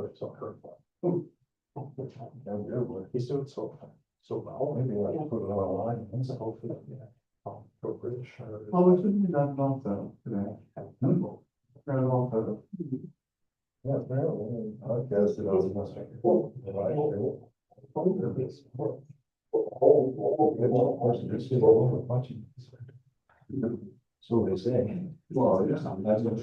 works so hurtful. He's doing so well. Maybe like put it on a line and so hopefully, yeah. Go British. Well, we shouldn't be done also today. Very well photo. Yeah, apparently. Podcast it was much. So they say. Well, yeah. That's what they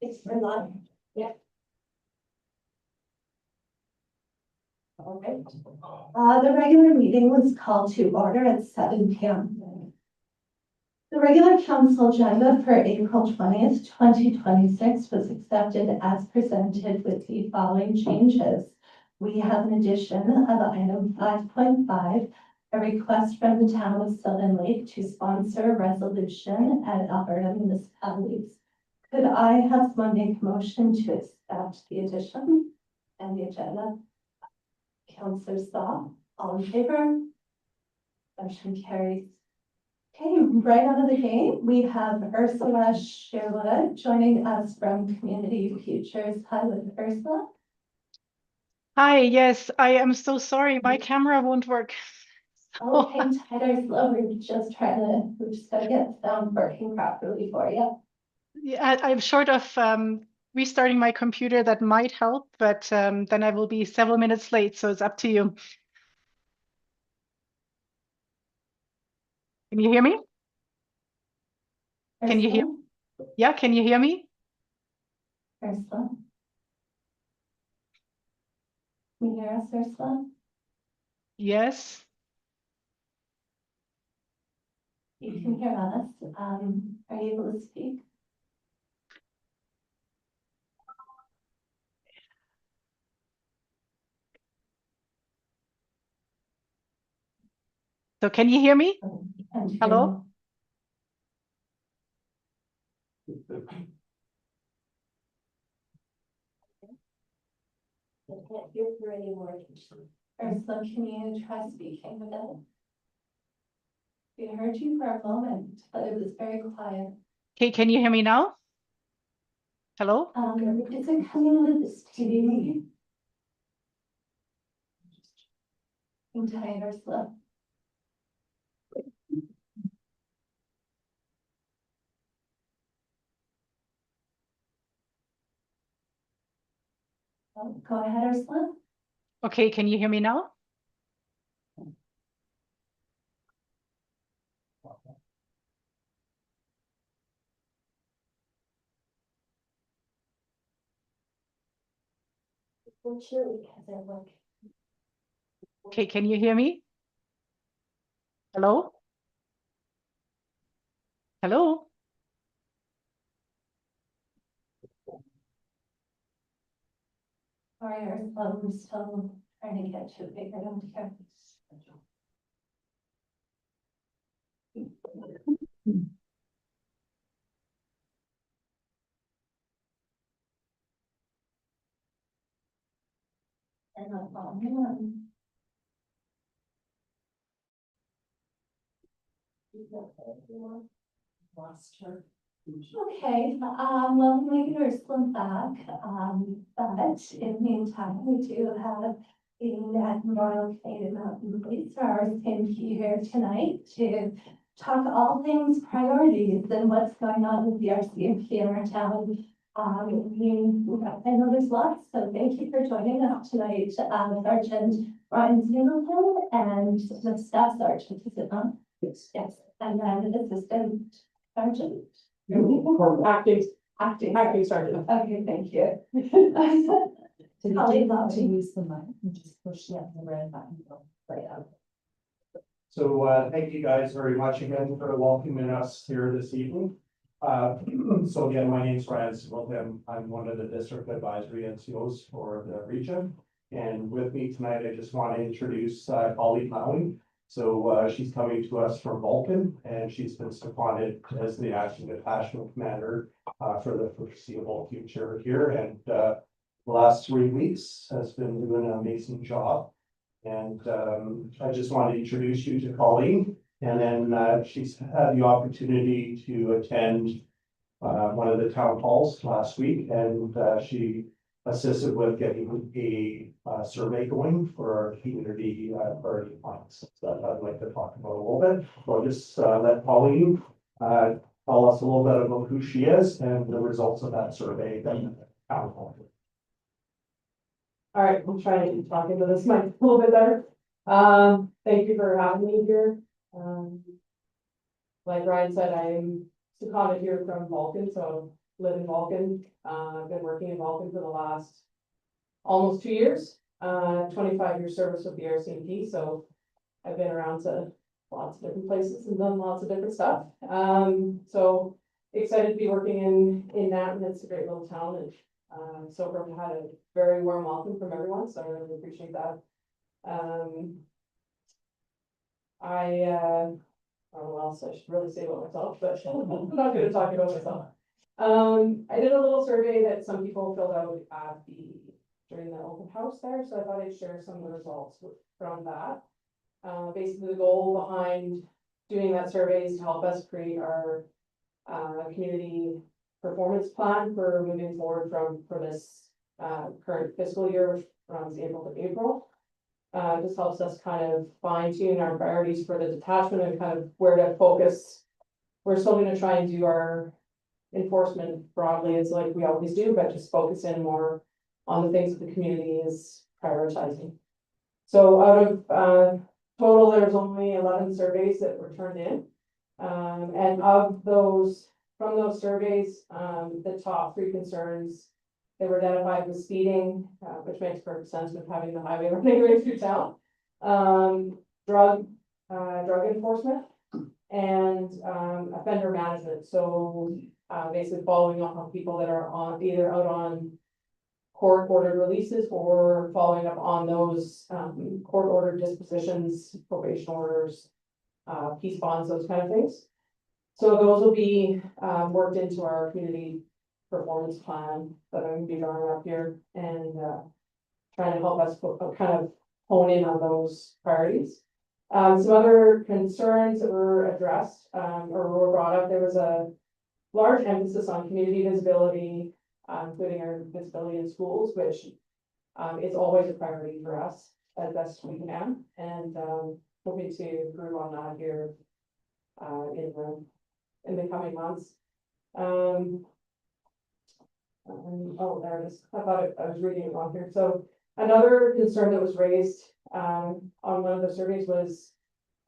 It's for life, yeah. All right. The regular meeting was called to order at 7 p.m. The regular council agenda for April 20th, 2026 was accepted as presented with the following changes. We have an addition of item 5.5, a request from the town of Sylvan Lake to sponsor a resolution at Alberta municipalities. Could I have someone make a motion to accept the addition and the agenda? Councillor Saw, all in favor? Motion carries. Okay, right out of the gate, we have Ursula Sherwood joining us from Community Futures. Hi, with Ursula. Hi, yes, I am so sorry. My camera won't work. Oh, hang tight, Ursula. We just gotta get sound working properly for you. Yeah, I'm short of restarting my computer. That might help, but then I will be several minutes late, so it's up to you. Can you hear me? Can you hear? Yeah, can you hear me? Ursula? Can you hear us, Ursula? Yes. You can hear us. Are you able to speak? So can you hear me? And Hello? I can't hear her anymore. Ursula, can you try speaking again? We heard you for a moment, but it was very quiet. Okay, can you hear me now? Hello? Is it coming out of this TV? I'm tired, Ursula. Go ahead, Ursula. Okay, can you hear me now? I'm sure because I look. Okay, can you hear me? Hello? Hello? Sorry, Ursula, we're still trying to get you figured out here. And lost her. Okay, well, we get Ursula back, but in the meantime, we do have the Royal Canadian Mountain Police RCMP here tonight to talk all things priorities and what's going on with the RCMP in our town. I know there's lots, so thank you for joining us tonight, Sergeant Ryan Singleton and the Staff Sergeant, is it not? Yes. Yes, and then the Assistant Sergeant. Acting sergeant. Okay, thank you. So you do want to use the mic and just push the red button right out. So thank you guys very much again for welcoming us here this evening. So again, my name is Ryan Singleton. I'm one of the district advisory NCOs for the region. And with me tonight, I just want to introduce Holly Mowing. So she's coming to us from Vulcan, and she's been seconded as the acting detachment commander for the foreseeable future here. And the last 3 weeks has been doing an amazing job. And I just want to introduce you to Colleen. And then she's had the opportunity to attend one of the town halls last week, and she assisted with getting a survey going for our community priority plans that I'd like to talk about a little bit. So I'll just let Pauline tell us a little bit about who she is and the results of that survey that the town hall. All right, I'm trying to talk into this mic a little bit better. Thank you for having me here. Like Ryan said, I'm seconded here from Vulcan, so live in Vulcan. I've been working in Vulcan for the last almost 2 years. 25-year service with the RCMP, so I've been around to lots of different places and done lots of different stuff. So excited to be working in that, and it's a great little town, and so far we've had a very warm welcome from everyone, so I really appreciate that. I don't know what else I should really say about myself, but I'm not gonna talk about myself. I did a little survey that some people filled out at during the open house there, so I thought I'd share some of the results from that. Basically the goal behind doing that survey is to help us create our community performance plan for moving forward for this current fiscal year, which runs April to April. This helps us kind of fine tune our priorities for the detachment and kind of where to focus. We're still going to try and do our enforcement broadly as like we always do, but just focus in more on the things that the community is prioritizing. So out of total, there's only 11 surveys that were turned in. And of those, from those surveys, the top 3 concerns they were identified with speeding, which makes perfect sense with having the highway running right through town. Drug enforcement and offender management. So basically following up on people that are on either out on court ordered releases or following up on those court ordered dispositions, probation orders, peace bonds, those kind of things. So those will be worked into our community performance plan that I'm going to be drawing up here and trying to help us kind of hone in on those priorities. Some other concerns that were addressed or were brought up, there was a large emphasis on community visibility, including our visibility in schools, which is always a priority for us as best we can, and hoping to improve on that here in the coming months. Oh, there it is. I thought I was reading it wrong here. So another concern that was raised on one of the surveys was,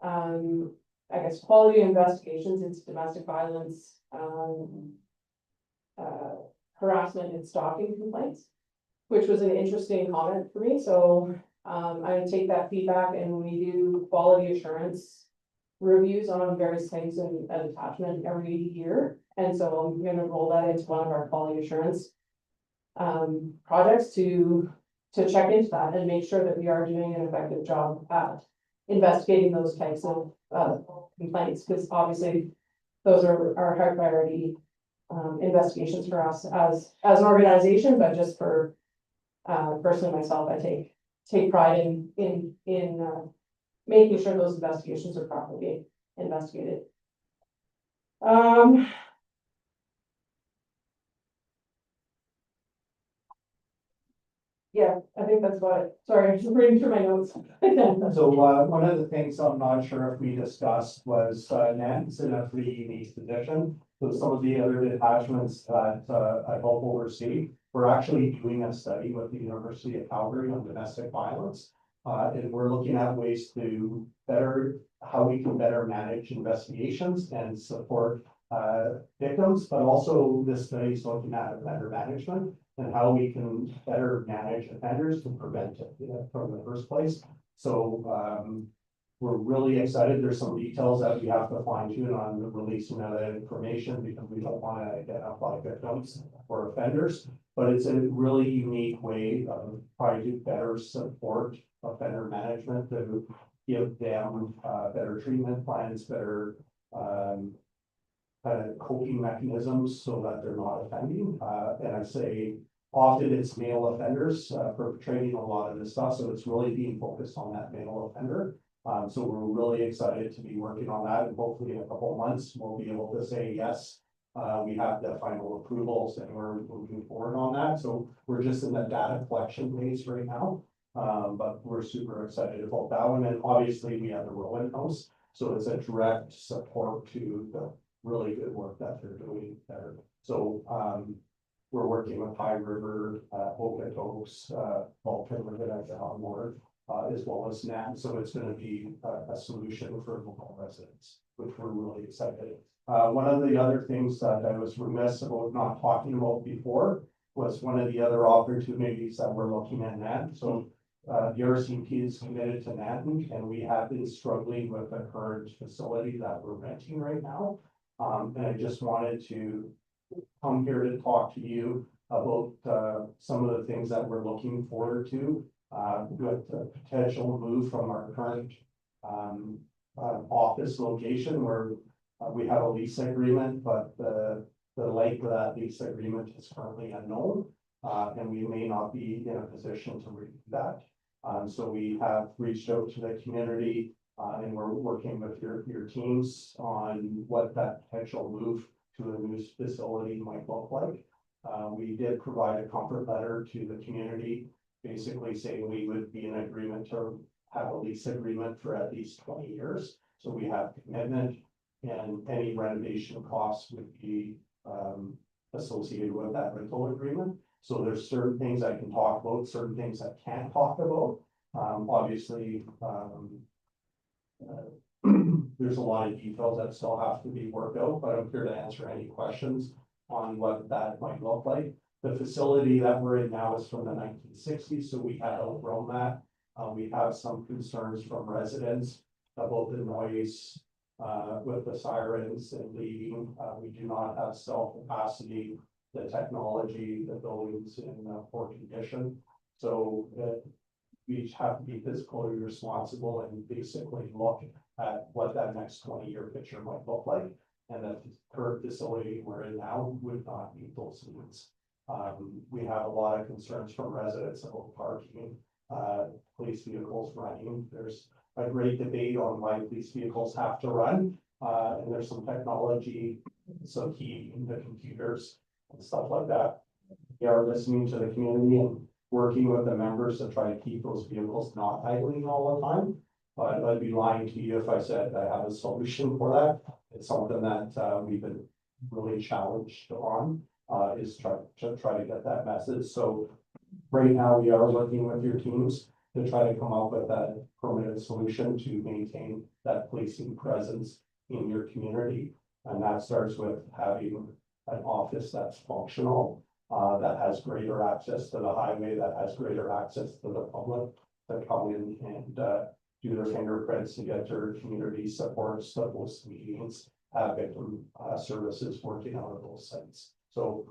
I guess, quality investigations into domestic violence, harassment and stalking complaints, which was an interesting comment for me. So I take that feedback, and we do quality assurance reviews on various things in an attachment every year. And so I'm going to roll that into one of our quality assurance projects to check into that and make sure that we are doing an effective job at investigating those types of complaints, because obviously those are our high priority investigations for us as an organization, but just for personally myself, I take pride in making sure those investigations are properly investigated. Yeah, I think that's about it. Sorry, I'm just reading through my notes. So one of the things I'm not sure if we discussed was Nan's in a pretty unique position. So some of the other detachments that I help oversee, we're actually doing a study with the University of Calgary on domestic violence. And we're looking at ways to how we can better manage investigations and support victims, but also this study is looking at offender management and how we can better manage offenders to prevent it from the first place. So we're really excited. There's some details that we have to fine tune on releasing of that information because we don't want to identify victims or offenders. but it's a really unique way of trying to better support offender management, to give them better treatment plans, better kind of coping mechanisms so that they're not offending. And I say often it's male offenders perpetrating a lot of this stuff, so it's really being focused on that male offender. So we're really excited to be working on that, and hopefully in a couple of months, we'll be able to say, yes, we have the final approvals and we're moving forward on that. So we're just in the data collection phase right now. But we're super excited about that one. And obviously we have the Rowan House, so it's a direct support to the really good work that they're doing there. So, we're working with High River, Okotoks, Vulcan, we're gonna have on board, as well as NAT. So it's gonna be a solution for local residents, which we're really excited. One of the other things that I was remiss about not talking about before was one of the other opportunities that we're looking at NAT. So the RCP is committed to Nanton, and we have been struggling with the current facility that we're renting right now. And I just wanted to come here to talk to you about some of the things that we're looking forward to with the potential move from our current office location where we have a lease agreement, but the length of that lease agreement is currently unknown, and we may not be in a position to review that. So we have reached out to the community, and we're working with your teams on what that potential move to a new facility might look like. We did provide a comfort letter to the community, basically saying we would be in agreement to have a lease agreement for at least 20 years. So we have commitment, and any renovation costs would be associated with that rental agreement. So there's certain things I can talk about, certain things I can't talk about. Obviously, there's a lot of details that still have to be worked out, but I'm here to answer any questions on what that might look like. The facility that we're in now is from the 1960s, so we had outgrown that. We have some concerns from residents about the noise with the sirens and leaving. We do not have cell capacity, the technology, the buildings in poor condition. So we have to be fiscally responsible and basically look at what that next 20-year picture might look like. And that the current facility we're in now would not meet those needs. We have a lot of concerns from residents about parking, police vehicles running. There's a great debate on why police vehicles have to run. And there's some technology, some key in the computers and stuff like that. We are listening to the community and working with the members to try to keep those vehicles not idling all the time. But I'd be lying to you if I said I have a solution for that. It's something that we've been really challenged on, is try to get that message. So right now we are working with your teams to try to come up with a permanent solution to maintain that policing presence in your community. And that starts with having an office that's functional, that has greater access to the highway, that has greater access to the public to come in and do their fingerprints to get their community supports, to host meetings, have victim services working out of those sites. So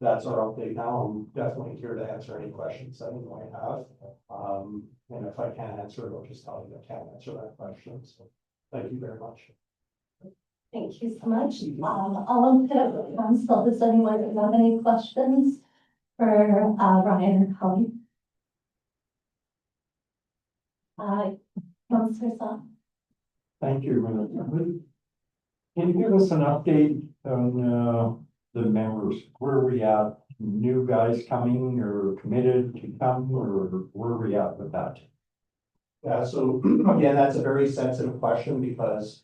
that's our update now. I'm definitely here to answer any questions that you might have. And if I can't answer it, I'll just tell you I can't answer that question. So thank you very much. Thank you so much. I'll open it up to council. Does anyone have any questions for Ryan or Colleen? Councillor Song. Thank you, Madam. Can you give us an update on the members? Where are we at? New guys coming or committed to come, or where are we at with that? Yeah, so again, that's a very sensitive question because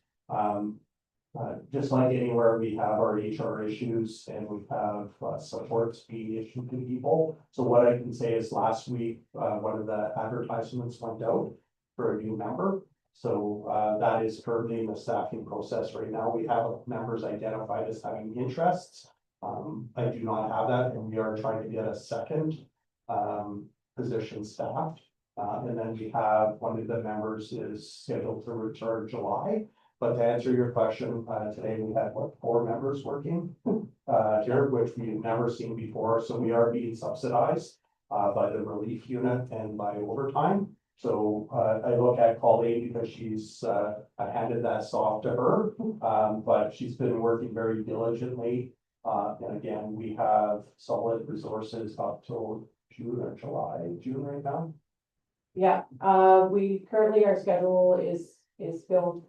just like anywhere, we have our HR issues and we have supports being issued to people. So what I can say is last week, one of the advertisements went out for a new member. So that is currently in the staffing process right now. We have members identified as having interests. I do not have that, and we are trying to get a second position staffed. And then we have one of the members is scheduled to return July. But to answer your question, today we had what, 4 members working here, which we've never seen before. So we are being subsidized by the relief unit and by overtime. So I look at Colleen because she's I handed that off to her, but she's been working very diligently. And again, we have solid resources up till June or July, June right now. Yeah, we currently, our schedule is filled,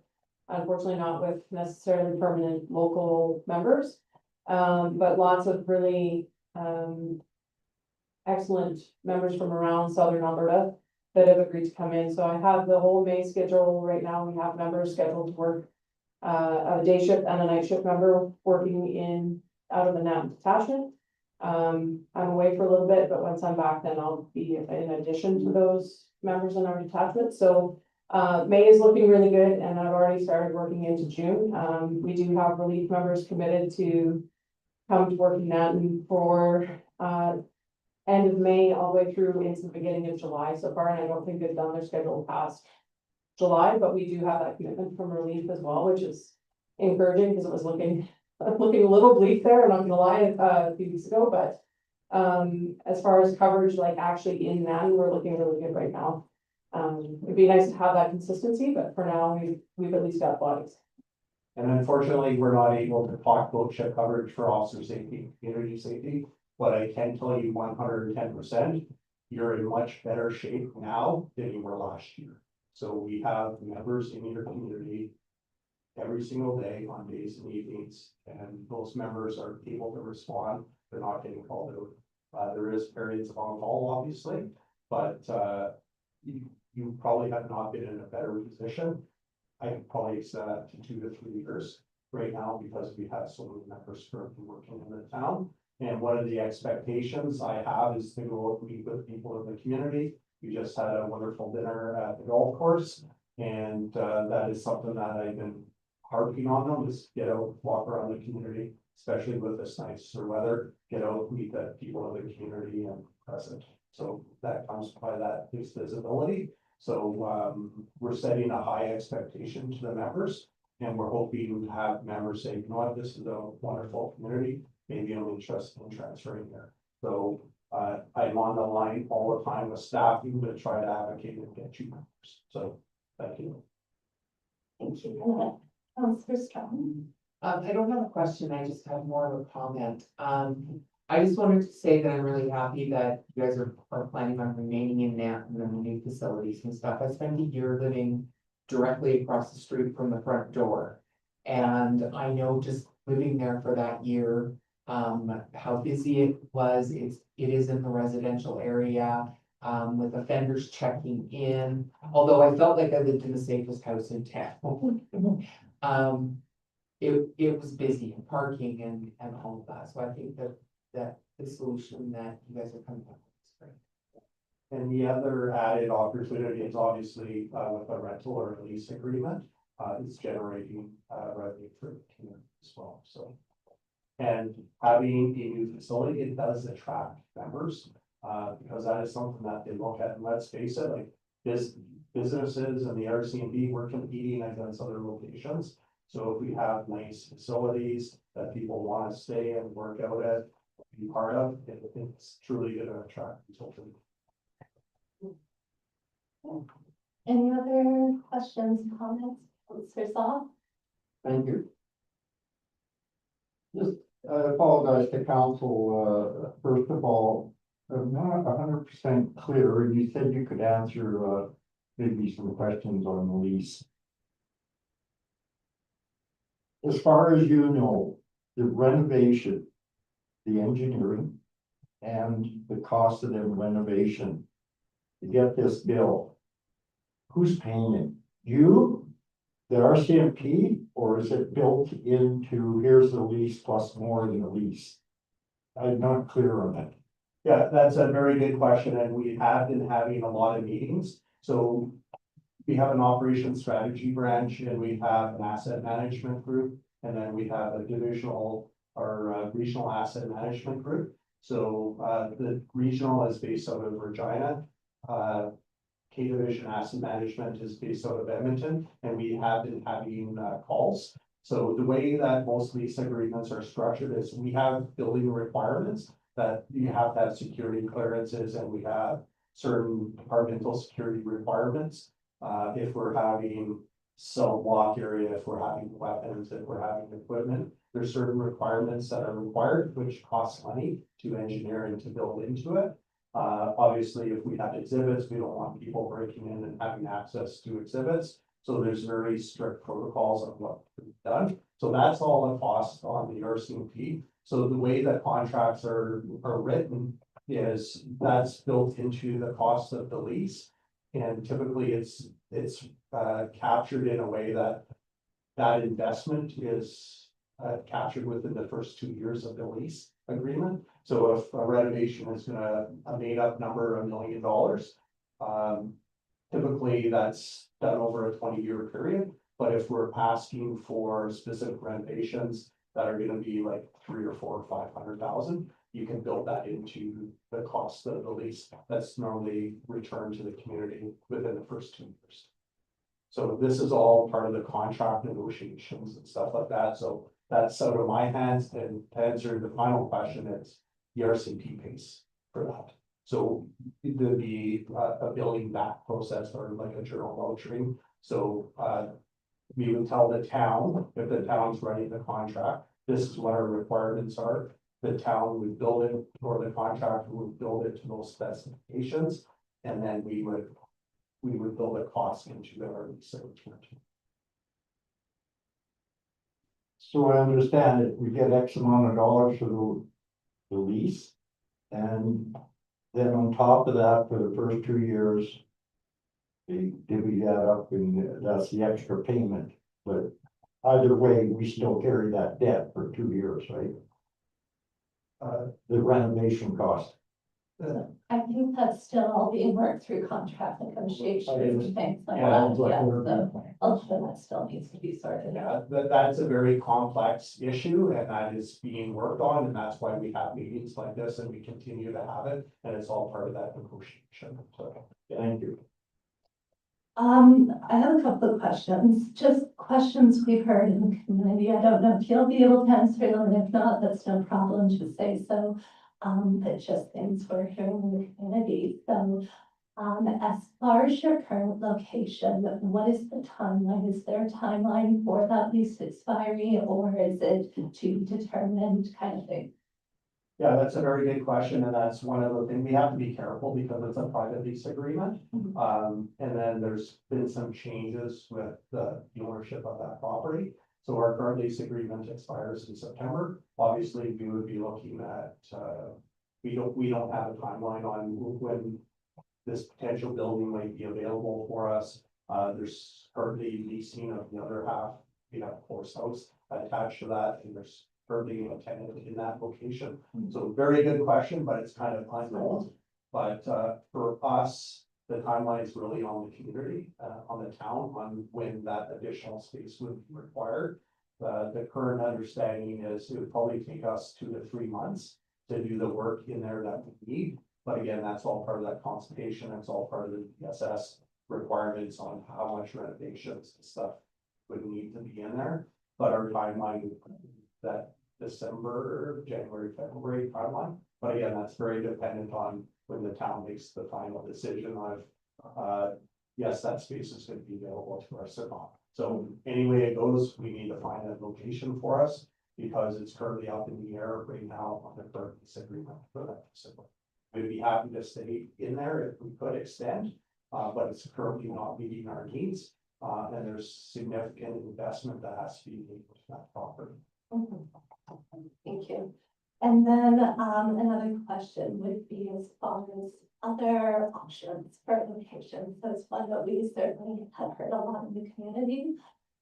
unfortunately not with necessarily permanent local members. But lots of really, excellent members from around southern Alberta that have agreed to come in. So I have the whole May schedule right now. We have members scheduled to work, a day shift and a night shift member working out of the NAP detachment. I'm away for a little bit, but once I'm back, then I'll be in addition to those members in our detachment. So May is looking really good, and I've already started working into June. We do have relief members committed to come to work in Nanton for end of May all the way through into the beginning of July so far, and I don't think they've done their schedule past July, but we do have that commitment from relief as well, which is encouraging because it was looking a little bleak there, I'm not gonna lie, a few weeks ago, but as far as coverage, like actually in Nanton, we're looking really good right now. It'd be nice to have that consistency, but for now, we've at least got bodies. And unfortunately, we're not able to talk about shift coverage for officer safety, and community safety, but I can tell you 110%, you're in much better shape now than you were last year. So we have members in your community every single day on days and evenings, and those members are able to respond. They're not getting called out. There is periods of on call, obviously, but you probably have not been in a better position. I could probably say that to 2 to 3 years right now because we have so many members currently working in the town. And one of the expectations I have is to go out and meet with people in the community. We just had a wonderful dinner at the golf course, and that is something that I've been harping on them, is get out, walk around the community, especially with this nicer weather, get out, meet the people in the community and present. So that comes by that is visibility. So we're setting a high expectation to the members, and we're hoping to have members say, you know what, this is a wonderful community, maybe I'm interested in transferring here. So I'm on the line all the time with staff to try to advocate and get you members. So thank you. Thank you. Councillor Strong. I don't have a question, I just have more of a comment. I just wanted to say that I'm really happy that you guys are planning on remaining in Nanton and the new facilities and stuff. I spent a year living directly across the street from the front door. And I know just living there for that year, how busy it was. It is in the residential area, with offenders checking in, although I felt like I lived in the safest house in town. It was busy and parking and all of that, so I think that the solution that you guys are coming up with is great. And the other added opportunity is obviously with a rental or a lease agreement, it's generating revenue for the community as well, so. And having a new facility, it does attract members, because that is something that they look at, and let's face it, like businesses and the RCMP, we're competing against other locations. So if we have nice facilities that people want to stay and work out at, be part of, it's truly going to attract people. Any other questions, comments? Councillor Saul? Thank you. Just apologize to council, first of all, I'm not 100% clear, and you said you could answer maybe some questions on the lease. As far as you know, the renovation, the engineering, and the cost of the renovation to get this bill, who's paying it? You, the RCMP, or is it built into, here's the lease plus more than the lease? I'm not clear on that. Yeah, that's a very good question, and we have been having a lot of meetings. So we have an operations strategy branch, and we have an asset management group, and then we have a divisional or regional asset management group. So the regional is based out of Regina. K Division Asset Management is based out of Edmonton, and we have been having calls. So the way that most lease agreements are structured is we have building requirements that you have to have security clearances, and we have certain departmental security requirements. If we're having cell block area, if we're having weapons, if we're having equipment, there's certain requirements that are required, which costs money to engineer and to build into it. Obviously, if we have exhibits, we don't want people breaking in and having access to exhibits. So there's very strict protocols on what can be done. So that's all a cost on the RCMP. So the way that contracts are written is that's built into the cost of the lease. And typically it's captured in a way that that investment is captured within the first 2 years of the lease agreement. So if a renovation is gonna, a made up number, $1 million, typically that's done over a 20-year period. But if we're asking for specific renovations that are gonna be like 3 or 4 or 500,000, you can build that into the cost of the lease. That's normally returned to the community within the first 2 years. So this is all part of the contract negotiations and stuff like that. So that's out of my hands. And to answer the final question, it's the RCMP pays for that. So there'd be a billing back process or like a journal vouchering. So we would tell the town, if the town's writing the contract, this is what our requirements are. The town would build it, or the contractor would build it to those specifications. And then we would build a cost into our lease agreement. So I understand that we get X amount of dollars for the lease. And then on top of that, for the first 2 years, they divvy that up and that's the extra payment. But either way, we still carry that debt for 2 years, right? The renovation cost. I think that's still all being worked through contract negotiations and things like Yeah, that, it's like yeah, we're- so ultimately that still needs to be sorted out. Yeah, that's a very complex issue and that is being worked on, and that's why we have meetings like this and we continue to have it, and it's all part of that negotiation, so. Thank you. I have a couple of questions, just questions we've heard in the community. I don't know if you'll be able to answer them, and if not, that's no problem, just say so. But just things we're hearing in the community, so. As far as your current location, what is the timeline? Is there a timeline for that lease expiry, or is it to be determined kind of thing? Yeah, that's a very good question, and that's one of the things, we have to be careful because it's a private lease agreement. And then there's been some changes with the ownership of that property. So our current lease agreement expires in September. Obviously, we would be looking at, we don't have a timeline on when this potential building might be available for us. There's currently leasing of the other half, we have Force House attached to that, and there's currently a tenant in that location. So very good question, but it's kind of unknown. But for us, the timeline is really on the community, on the town, on when that additional space would be required. The current understanding is it would probably take us 2 to 3 months to do the work in there that we need. But again, that's all part of that consultation. That's all part of the DSS requirements on how much renovations and stuff would need to be in there. But our timeline, that December, January, February timeline. But again, that's very dependent on when the town makes the final decision on, yes, that space is going to be available to us or not. So any way it goes, we need to find a location for us because it's currently up in the air right now on the current lease agreement for that facility. We'd be happy to stay in there if we could extend, but it's currently not meeting our needs. And there's significant investment that has to be made with that property. Thank you. And then another question would be as far as other options for locations. That's one that we certainly have heard a lot in the community.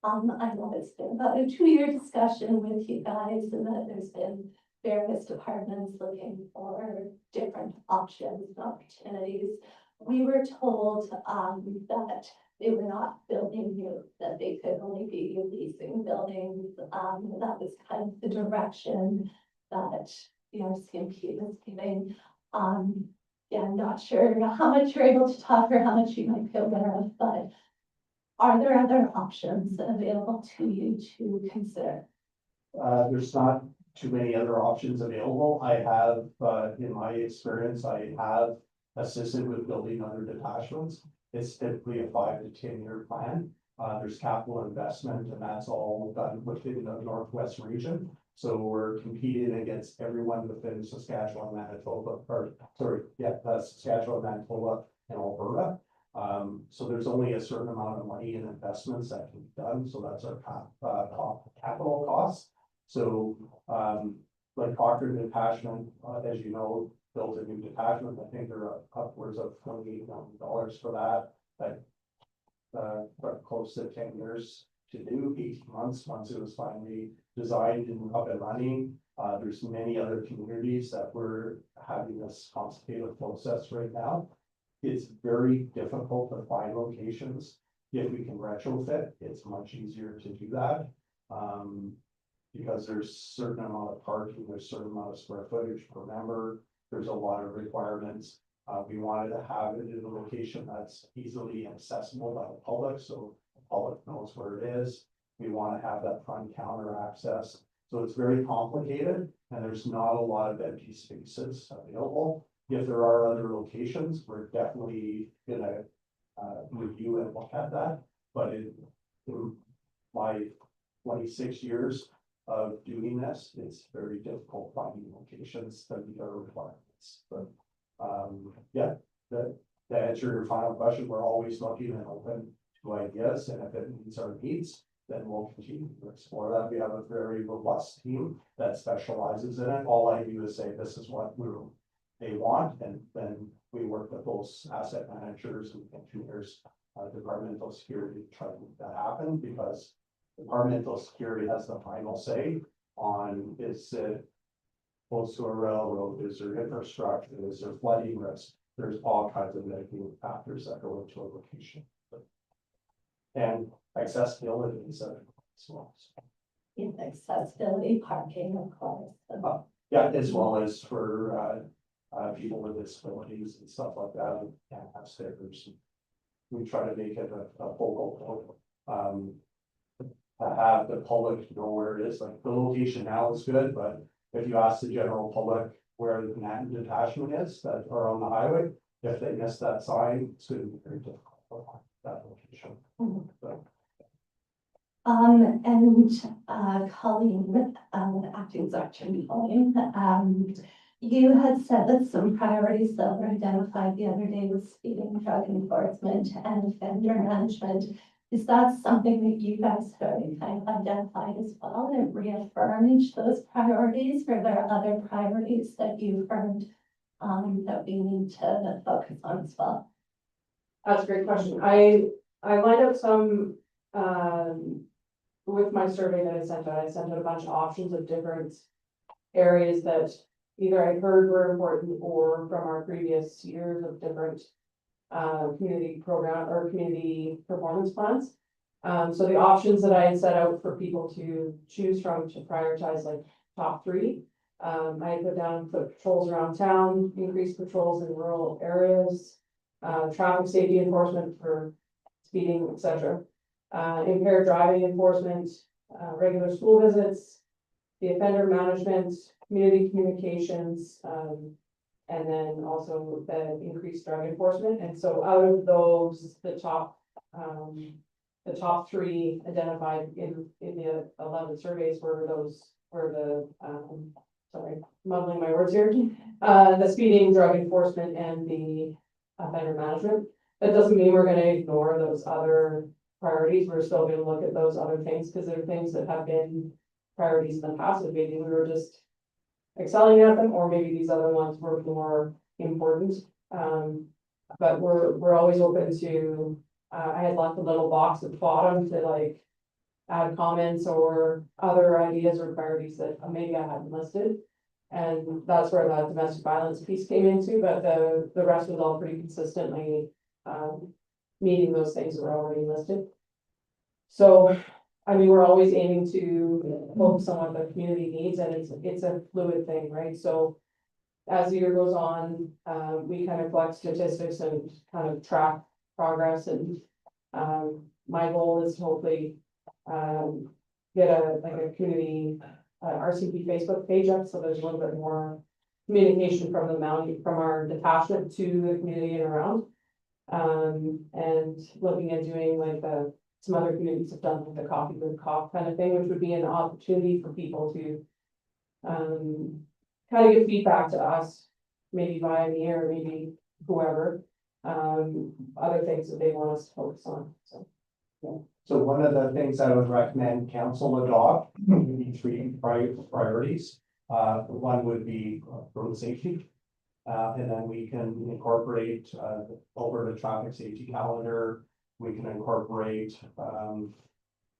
I know it's been about a 2-year discussion with you guys, and that there's been various departments looking for different options and opportunities. We were told that they were not building new, that they could only be leasing buildings. That was kind of the direction that the RCMP was giving. yeah, I'm not sure how much you're able to talk or how much you might feel aware of, but are there other options available to you to consider? There's not too many other options available. I have, in my experience, I have assisted with building other detachments. It's typically a 5 to 10 year plan. There's capital investment and that's all done within the Northwest region. So we're competing against everyone within Saskatchewan, Manitoba, Saskatchewan, Manitoba and Alberta. So there's only a certain amount of money and investments that can be done. So that's our capital costs. So, like Proctor Detachment, as you know, built a new detachment. I think they're upwards of $28 million for that. But close to 10 years to do, 18 months, once it was finally designed and up and running. There's many other communities that we're having this consultative process right now. It's very difficult to find locations. If we can retrofit, it's much easier to do that. Because there's certain amount of parking, there's certain amount of square footage per member, there's a lot of requirements. We wanted to have it in a location that's easily accessible by the public, so the public knows where it is. We want to have that front counter access. So it's very complicated and there's not a lot of empty spaces available. If there are other locations, we're definitely gonna review and look at that. But in my 26 years of doing this, it's very difficult finding locations that meet our requirements. But yeah, to answer your final question, we're always looking and open to ideas, and if it meets our needs, then we'll continue to explore that. We have a very robust team that specializes in it. All I do is say, this is what they want, and then we work with those asset managers and engineers, departmental security to try to make that happen, because departmental security has the final say on, is it close to a railroad, is there infrastructure, is there flooding risk? There's all kinds of mitigating factors that go into a location. And accessibility is a as well. In accessibility, parking, of course. Yeah, as well as for people with disabilities and stuff like that, and can't have stairs. We try to make it a focal point. To have the public know where it is, like the location now is good, but if you ask the general public where the Manhattan detachment is that are on the highway, if they miss that sign, it's going to be very difficult to find that location. So, And Colleen, acting Sergeant Colleen, you had said that some priorities that were identified the other day was speeding, drug enforcement and offender management. Is that something that you guys have already kind of identified as well and reaffirmed those priorities? Or are there other priorities that you've heard that we need to focus on as well? That's a great question. I lined up some, with my survey that I sent out a bunch of options of different areas that either I heard were important or from our previous years of different community program or community performance plans. So the options that I had set out for people to choose from to prioritize, like top 3, I put down patrols around town, increased patrols in rural areas, traffic safety enforcement for speeding, etc. Impaired driving enforcement, regular school visits, the offender management, community communications, and then also the increased drug enforcement. And so out of those, the top 3 identified in the 11 surveys were the sorry, mumbling my words here, the speeding, drug enforcement, and the offender management. That doesn't mean we're going to ignore those other priorities. We're still going to look at those other things because they're things that have been priorities in the past, and maybe we were just excelling at them, or maybe these other ones were more important. But we're always open to, I had left a little box at the bottom to like add comments or other ideas or priorities that maybe I hadn't listed. And that's where that domestic violence piece came into, but the rest was all pretty consistently meeting those things that were already listed. So, I mean, we're always aiming to focus on what the community needs, and it's a fluid thing, right? So as the year goes on, we kind of collect statistics and kind of track progress and, my goal is to hopefully, get a community, RCP Facebook page up, so there's a little bit more communication from the mountain, from our detachment to the community and around. And looking at doing like some other communities have done, like the coffee with cop kind of thing, which would be an opportunity for people to kind of give feedback to us, maybe via me or maybe whoever, other things that they want us to focus on, so. So one of the things I would recommend council adopt would be three priorities. One would be road safety. And then we can incorporate the Alberta traffic safety calendar. We can incorporate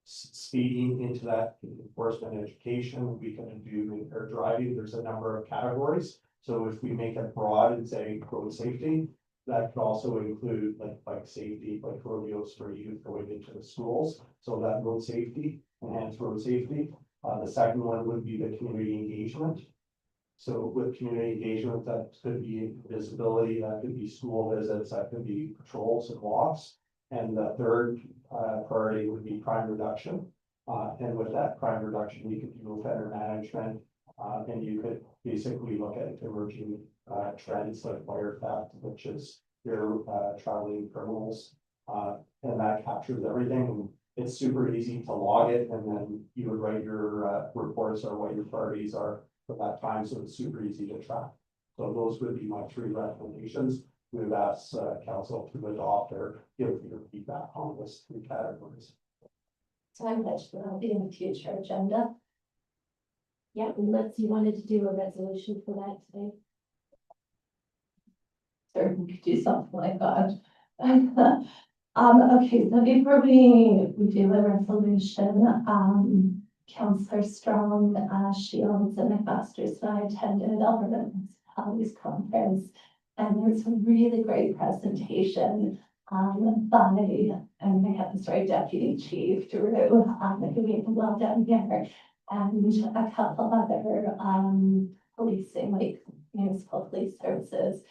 speeding into that enforcement education. We can do impaired driving. There's a number of categories. So if we make it broad and say road safety, that could also include like bike safety, like rodeos for youth going into the schools. So that road safety, enhanced road safety. The second one would be the community engagement. So with community engagement, that could be visibility, that could be school visits, that could be patrols and walks. And the third priority would be crime reduction. And with that crime reduction, you could do offender management. And you could basically look at emerging trends like wire theft, which is your traveling criminals. And that captures everything. It's super easy to log it, and then you would write your reports or what your priorities are for that time, so it's super easy to track. So those would be my three recommendations. We would ask council to adopt or give your feedback on those three categories. So I mentioned that'll be in the future agenda. Yeah, unless you wanted to do a resolution for that today. Certainly could do something like that. Okay, so before we do a resolution, Councillor Strong, Shields and McMaster's and I attended Alberta Municipalities Conference, and there was a really great presentation by, and I have this right, Deputy Chief Drew, who we have well done here, and a couple other policing, like municipal police services.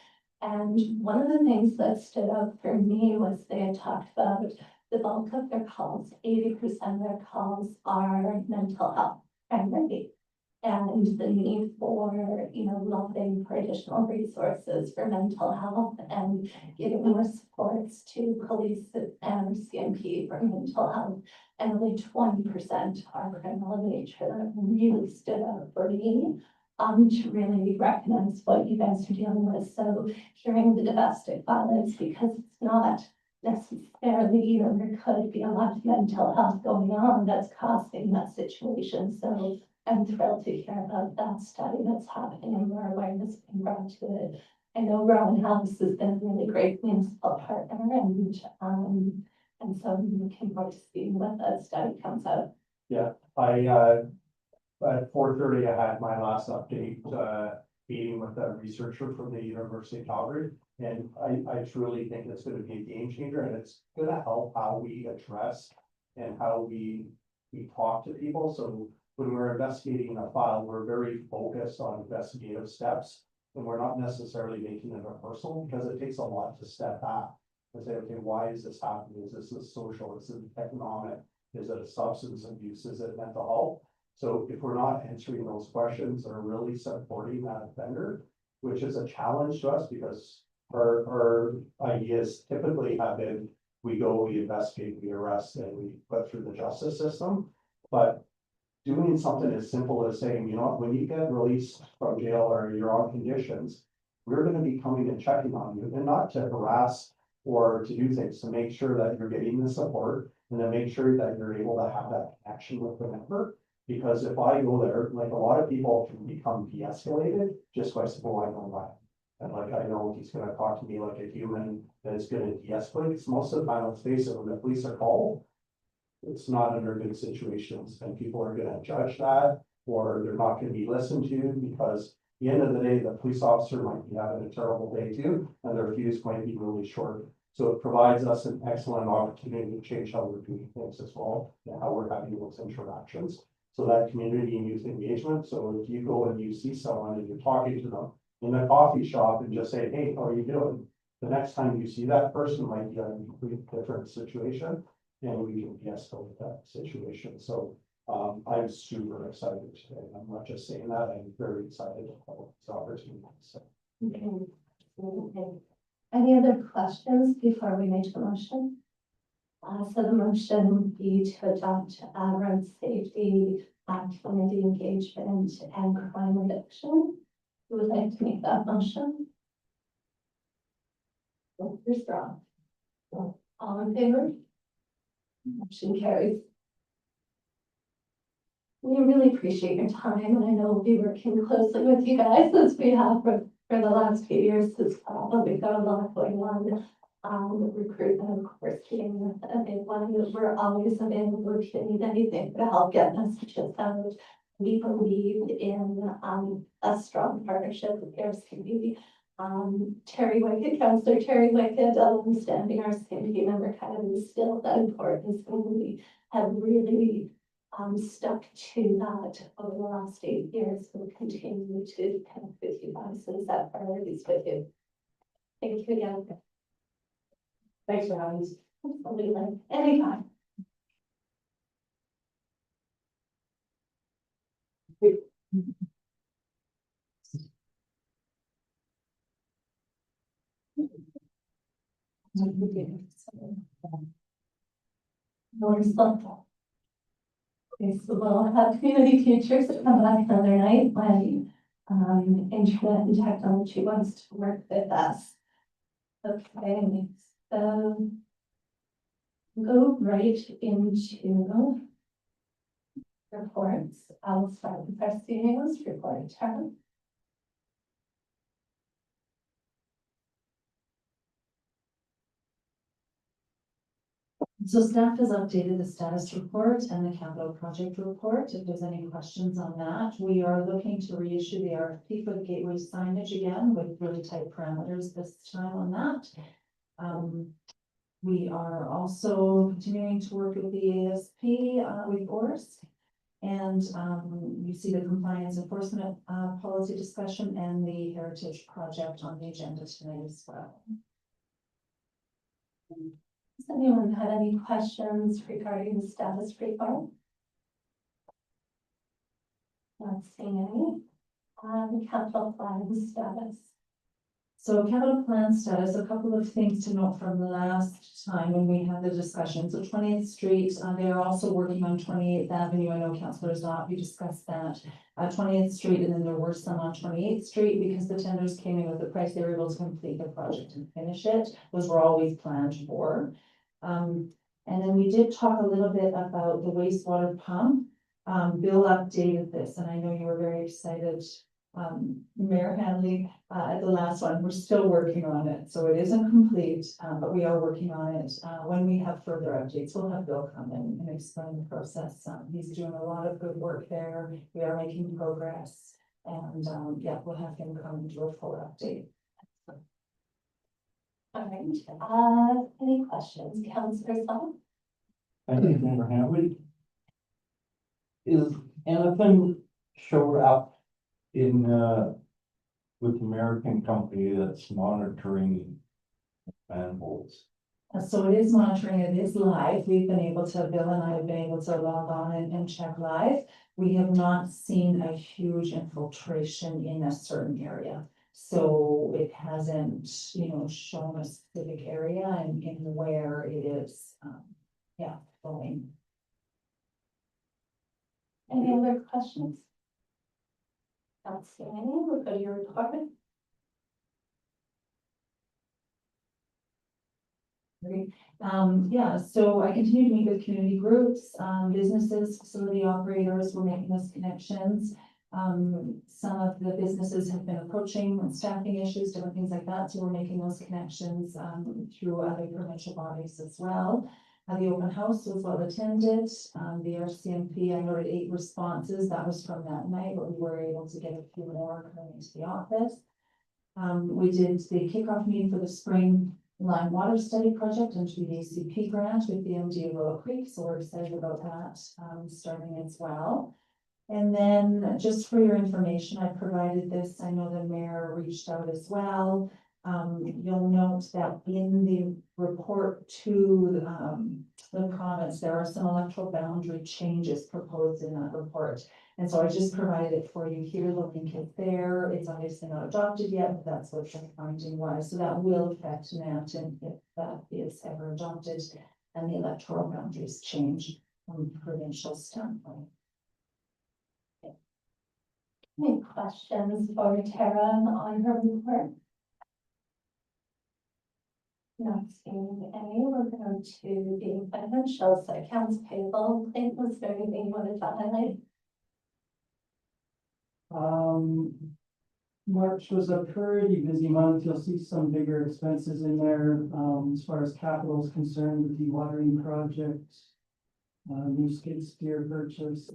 And one of the things that stood out for me was they had talked about the bulk of their calls, 80% of their calls are mental health primarily. And the need for, lobbying for additional resources for mental health and giving more supports to police and CMP for mental health. And only 20% are criminal in nature. That really stood out for me. To really recognize what you guys are dealing with. So hearing the domestic violence, because it's not necessarily, there could be a lot of mental health going on that's causing that situation. So I'm thrilled to hear about that study that's happening and more awareness being brought to it. I know Rowan House has been a really great municipal partner, and so I'm looking forward to seeing what that study comes out. Yeah, at 4:30, I had my last update meeting with a researcher from the University of Calgary. And I truly think it's going to be a game changer, and it's going to help how we address and how we talk to people. So when we're investigating a file, we're very focused on investigative steps, and we're not necessarily making it a personal, because it takes a lot to step back and say, okay, why is this happening? Is this a social? Is it economic? Is it a substance abuse? Is it mental health? So if we're not answering those questions or really supporting that offender, which is a challenge to us, because our ideas typically have been, we go, we investigate, we arrest, and we put through the justice system. But doing something as simple as saying, when you get released from jail or you're on conditions, we're going to be coming and checking on you, and not to harass or to do things, to make sure that you're getting the support and to make sure that you're able to have that connection with the member. Because if I go there, like a lot of people can become de-escalated just by saying, oh, I know why. And like, I know he's gonna talk to me like a human that is gonna de-escalate. Because most of the time, let's face it, when the police are called, it's not under good situations, and people are gonna judge that, or they're not gonna be listened to, because at the end of the day, the police officer might be having a terrible day too, and their fuse might be really short. So it provides us an excellent opportunity to change how we're doing things as well, and how we're having those interactions. So that community and youth engagement. So if you go and you see someone and you're talking to them, in a coffee shop and just say, hey, how are you doing? The next time you see that person might be in a completely different situation, and we can de-escalate that situation. So I'm super excited today. I'm not just saying that, I'm very excited about this opportunity. So Okay. Okay. Any other questions before we make the motion? So the motion would be to adopt road safety, community engagement and crime reduction. Who would like to make that motion? You're strong. All in favor? Motion carries. We really appreciate your time, and I know we'll be working closely with you guys as we have for the last few years as well, but we've got a lot going on. Recruitment, of course, being a big one. We're always available if you need anything to help get messages out. We believe in a strong partnership with Harris Community. Terry Wicked, Councillor Terry Wicked, standing our CMP member, kind of instilled that importance, and we have really stuck to that over the last 8 years. We'll continue to connect with you guys and set priorities with you. Thank you again. Thanks for having us. Absolutely, anytime. Wonderful. Okay, so we'll have community futures that come back another night when internet and technology wants to work with us. Okay, so go right into reports. I'll start with our CEO's report. Tara. So staff has updated the status report and the capital project report. If there's any questions on that, we are looking to reissue the RFP for the gateway signage again with really tight parameters this time on that. We are also continuing to work with the ASP reports. And you see the compliance enforcement policy discussion and the heritage project on the agenda tonight as well. Does anyone have any questions regarding the status report? Not seeing any. Capital plan status. So capital plan status, a couple of things to note from the last time when we had the discussion. So 20th Street, they are also working on 28th Avenue. I know Councillors Knott, we discussed that. 20th Street, and then there were some on 28th Street because the tenders came in with the price, they were able to complete the project and finish it. Those were always planned for. And then we did talk a little bit about the wastewater pump. Bill updated this, and I know you were very excited, Mayor Hanley, at the last one. We're still working on it, so it isn't complete, but we are working on it. When we have further updates, we'll have Bill come in and explain the process. He's doing a lot of good work there. We are making progress, and yeah, we'll have him come and do a full update. All right, any questions, Councillor Song? Thank you, Member Hamley. Is anything showed up in, with the American company that's monitoring manholes? So it is monitoring, it is live. We've been able to, Bill and I have been able to log on and check live. We have not seen a huge infiltration in a certain area. So it hasn't, shown a specific area and in where it is, going. Any other questions? Not seeing any. We'll go to your report. So I continue to meet with community groups, businesses, facility operators. We're making those connections. Some of the businesses have been approaching staffing issues, different things like that. So we're making those connections through other provincial bodies as well. The open house was well attended. The RCMP, I noted 8 responses. That was from that night, but we were able to get a few more coming into the office. We did the kickoff meeting for the spring line water study project under the ACP grant with the MD of Willow Creek. So we're excited about that starting as well. And then just for your information, I provided this, I know the mayor reached out as well. You'll note that in the report to, the province, there are some electoral boundary changes proposed in that report. And so I just provided it for you here, the link is there, it's obviously not adopted yet, but that's what the finding was, so that will affect Mountain if that is ever adopted. And the electoral boundaries change from provincial standpoint. Any questions for Tara on her report? Not seeing any, we're going to the financials, accounts payable, Clint, was there anything you wanted to highlight? March was a pretty busy month. You'll see some bigger expenses in there, as far as capital is concerned, the dewatering project. New skid steer purchase.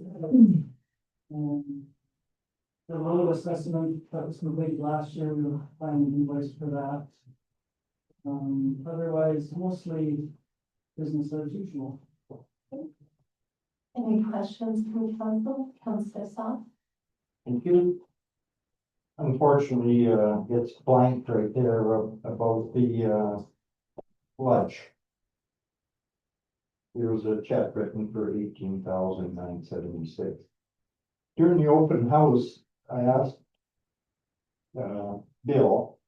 The road assessment that was completed last year, we will find an invoice for that. Otherwise, mostly business as usual. Any questions from council? Councillor Soft? Thank you. Unfortunately, it's blank right there about the sludge. There was a check written for $18,976. During the open house, I asked Bill,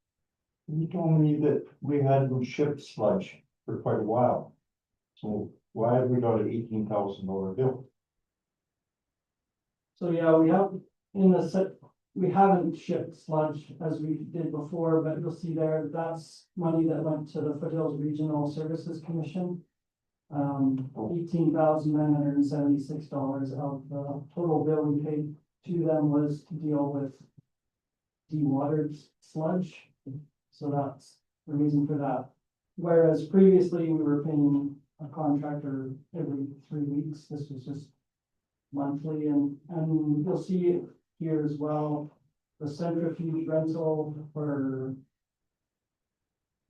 he told me that we hadn't shipped sludge for quite a while. So why have we got an $18,000 bill? So yeah, we have in the set, we haven't shipped sludge as we did before, but you'll see there, that's money that went to the Foothills Regional Services Commission. $18,976 of the total bill we paid to them was to deal with dewatered sludge. So that's the reason for that. Whereas previously we were paying a contractor every 3 weeks. This was just monthly, and you'll see it here as well. The centrifuge rental for,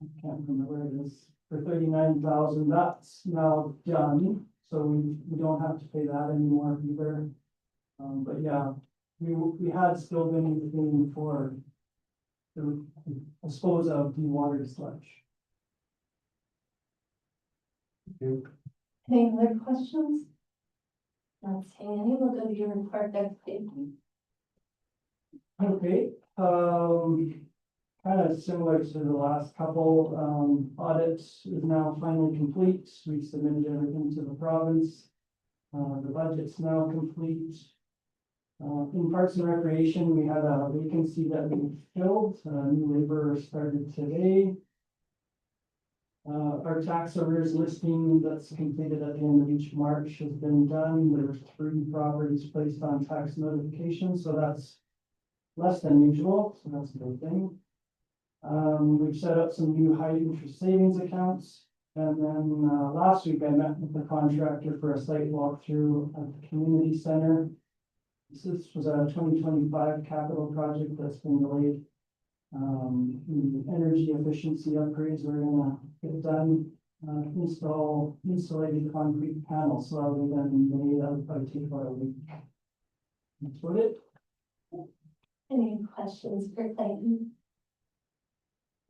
I can't remember where it is, for $39,000. That's now done, so we don't have to pay that anymore either. But yeah, we had still been paying for the dispose of dewatered sludge. Any other questions? Not seeing any, we'll go to your report next, please. Okay, kind of similar to the last couple, audit is now finally complete. We submitted everything to the province. The budget's now complete. In Parks and Recreation, we had a vacancy that we filled. New laborer started today. Our tax arrears listing that's completed at the end of each March has been done. There were 3 properties placed on tax notification, so that's less than usual, so that's a good thing. We've set up some new high interest savings accounts. And then last week I met with the contractor for a site walkthrough at the community center. This was a 2025 capital project that's been delayed. The energy efficiency upgrades we're gonna get done, install insulated concrete panels, so other than May, that'll probably take about a week. That's what it. Any questions for Clayton?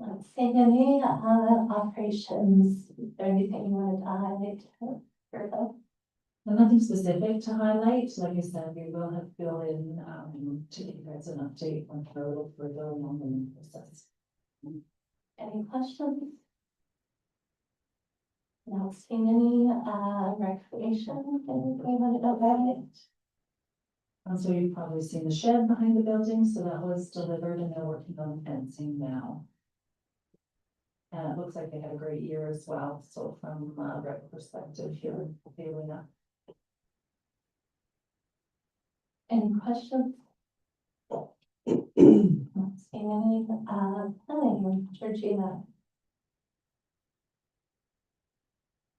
Not seeing any, operations, is there anything you wanted to highlight for them? Nothing specific to highlight, like I said, we will have Bill in, to give you guys an update on a little further along the process. Any questions? Not seeing any, recreation, anything you want to know about it? And so you've probably seen the shed behind the building, so that was delivered and they're working on fencing now. And it looks like they had a great year as well, so from a rec perspective, you're feeling up. Any questions? Not seeing any, planning, Georgina.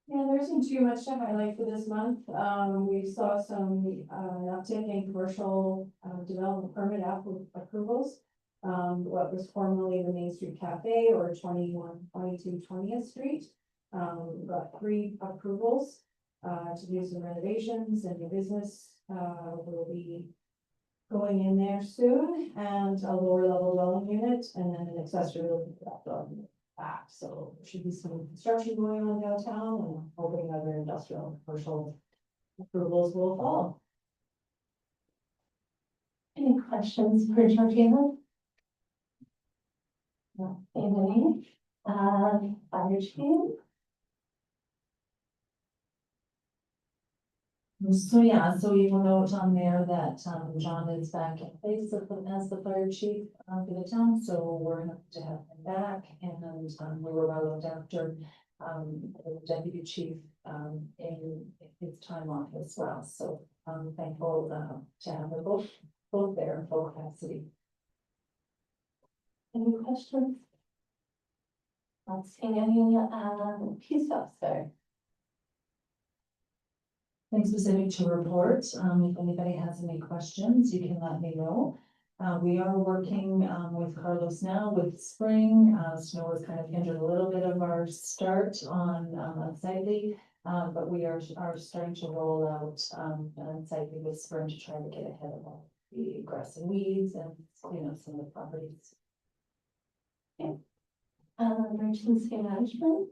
Yeah, there isn't too much to highlight for this month. We saw some uptick in commercial development permit approvals. What was formerly the Main Street Cafe or 2122 20th Street. Got 3 approvals to do some renovations, and your business will be going in there soon, and a lower level dwelling unit, and then an accessory building for that dwelling unit back. So there should be some construction going on downtown, and hoping other industrial and commercial approvals will follow. Any questions for Georgina? No, any? Fire chief? So yeah, so you will note on there that John is back in place as the fire chief for the town, so we're happy to have him back, and we were well looked after. The deputy chief in his time off as well, so I'm thankful to have them both there in full capacity. Any questions? Not seeing any, peace officer. Nothing specific to report. If anybody has any questions, you can let me know. We are working with Carlos now with spring. Snow has kind of hindered a little bit of our start on unsightly, but we are starting to roll out unsightly with spring to try to get ahead of all the grass and weeds and clean up some of the properties. Emergency management.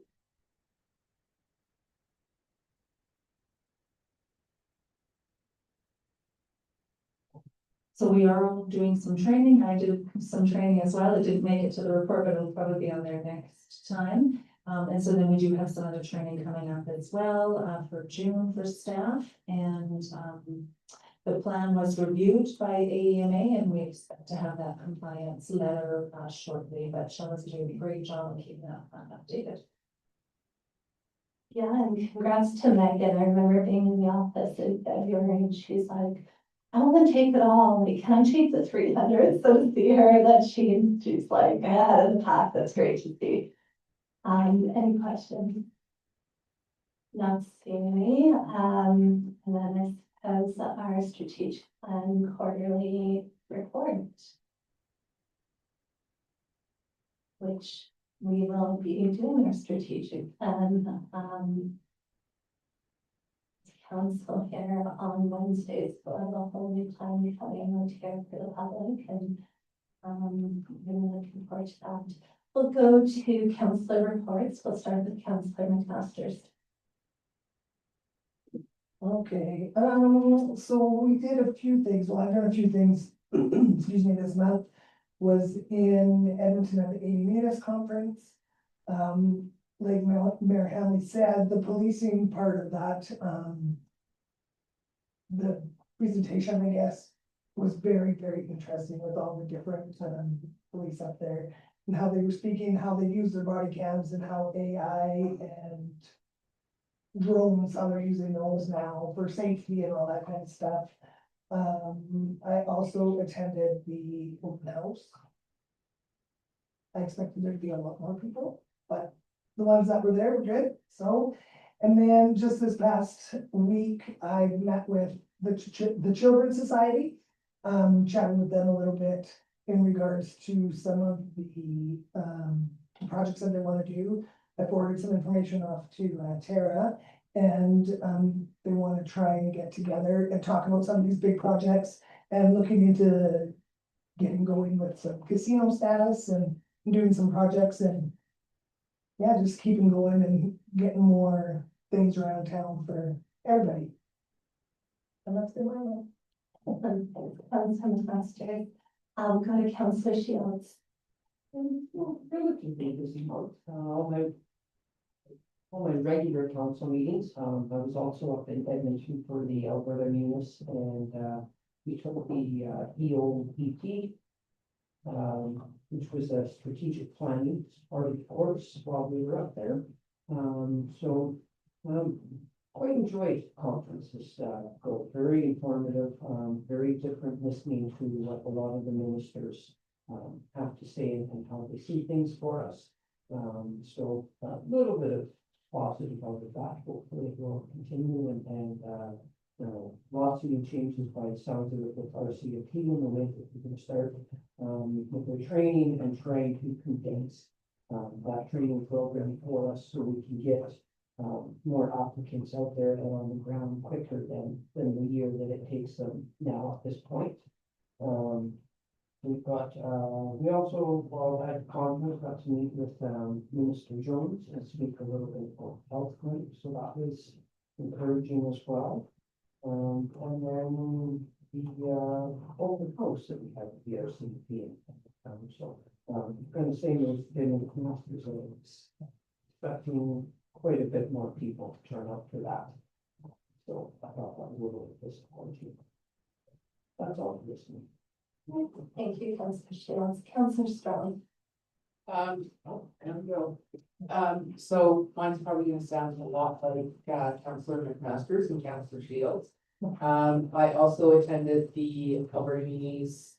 So we are all doing some training. I did some training as well. It didn't make it to the report, but it'll probably be on there next time. And so then we do have some other training coming up as well for June for staff. And the plan was reviewed by AEMA, and we expect to have that compliance letter shortly. But Shauna's doing a great job of keeping that plan updated. Yeah, and congrats to Megan. I remember being in the office in February and she's like, I want to take it all. Like, can I take the 300? So to see her that she's like ahead of the pack. That's great to see. Any questions? Not seeing any. And then I suppose our strategic plan quarterly report, which we will be doing our strategic plan. Council here on Wednesdays, so I will hold new time coming out here for the public, and I'm really looking forward to that. We'll go to councillor reports. We'll start with Councillor McMaster's. Okay, so we did a few things, well, I've done a few things, excuse me, this month. Was in Edmonton at the 80 Metis conference. Like Mayor Hanley said, the policing part of that, the presentation, I guess, was very, very interesting with all the different police up there and how they were speaking, how they use their body cams, and how AI and drones, how they're using those now for safety and all that kind of stuff. I also attended the open house. I expected there to be a lot more people, but the ones that were there were good, so. And then just this past week, I met with the Children's Society, chatting with them a little bit in regards to some of the projects that they want to do. I forwarded some information off to Tara, and they want to try and get together and talk about some of these big projects and looking into getting going with some casino status and doing some projects, and yeah, just keeping going and getting more things around town for everybody. And that's been my life. Councillor McMaster. Go to Councillor Shields. Relatively busy month, all my regular council meetings, I was also up in Edmonton for the Alberta Munis, and we took the EOPP, which was a strategic planning part of the course while we were up there. Quite enjoyed conferences, very informative, very different, listening to what a lot of the ministers have to say and how they see things for us. So a little bit of positive out of that. Hopefully it will continue, and lots of new changes by the sounds of it with RCMP and the way that we can start with the training and trying to condense that training program for us so we can get more applicants out there and on the ground quicker than the year that it takes them now at this point. We've got, we also, while at conference, got to meet with, Minister Jones and speak a little bit about health clinics, so that was encouraging as well. And then the, open house that we had at the RCP. Kind of same as getting the masters, I was expecting quite a bit more people to turn up for that. So I thought that was a little disappointing. That's all this week. Thank you, Councillor Shields. Councillor Sterling. And go. So mine's probably gonna sound a lot like, Councillor McMaster's and Councillor Shields. I also attended the Alberta Unis,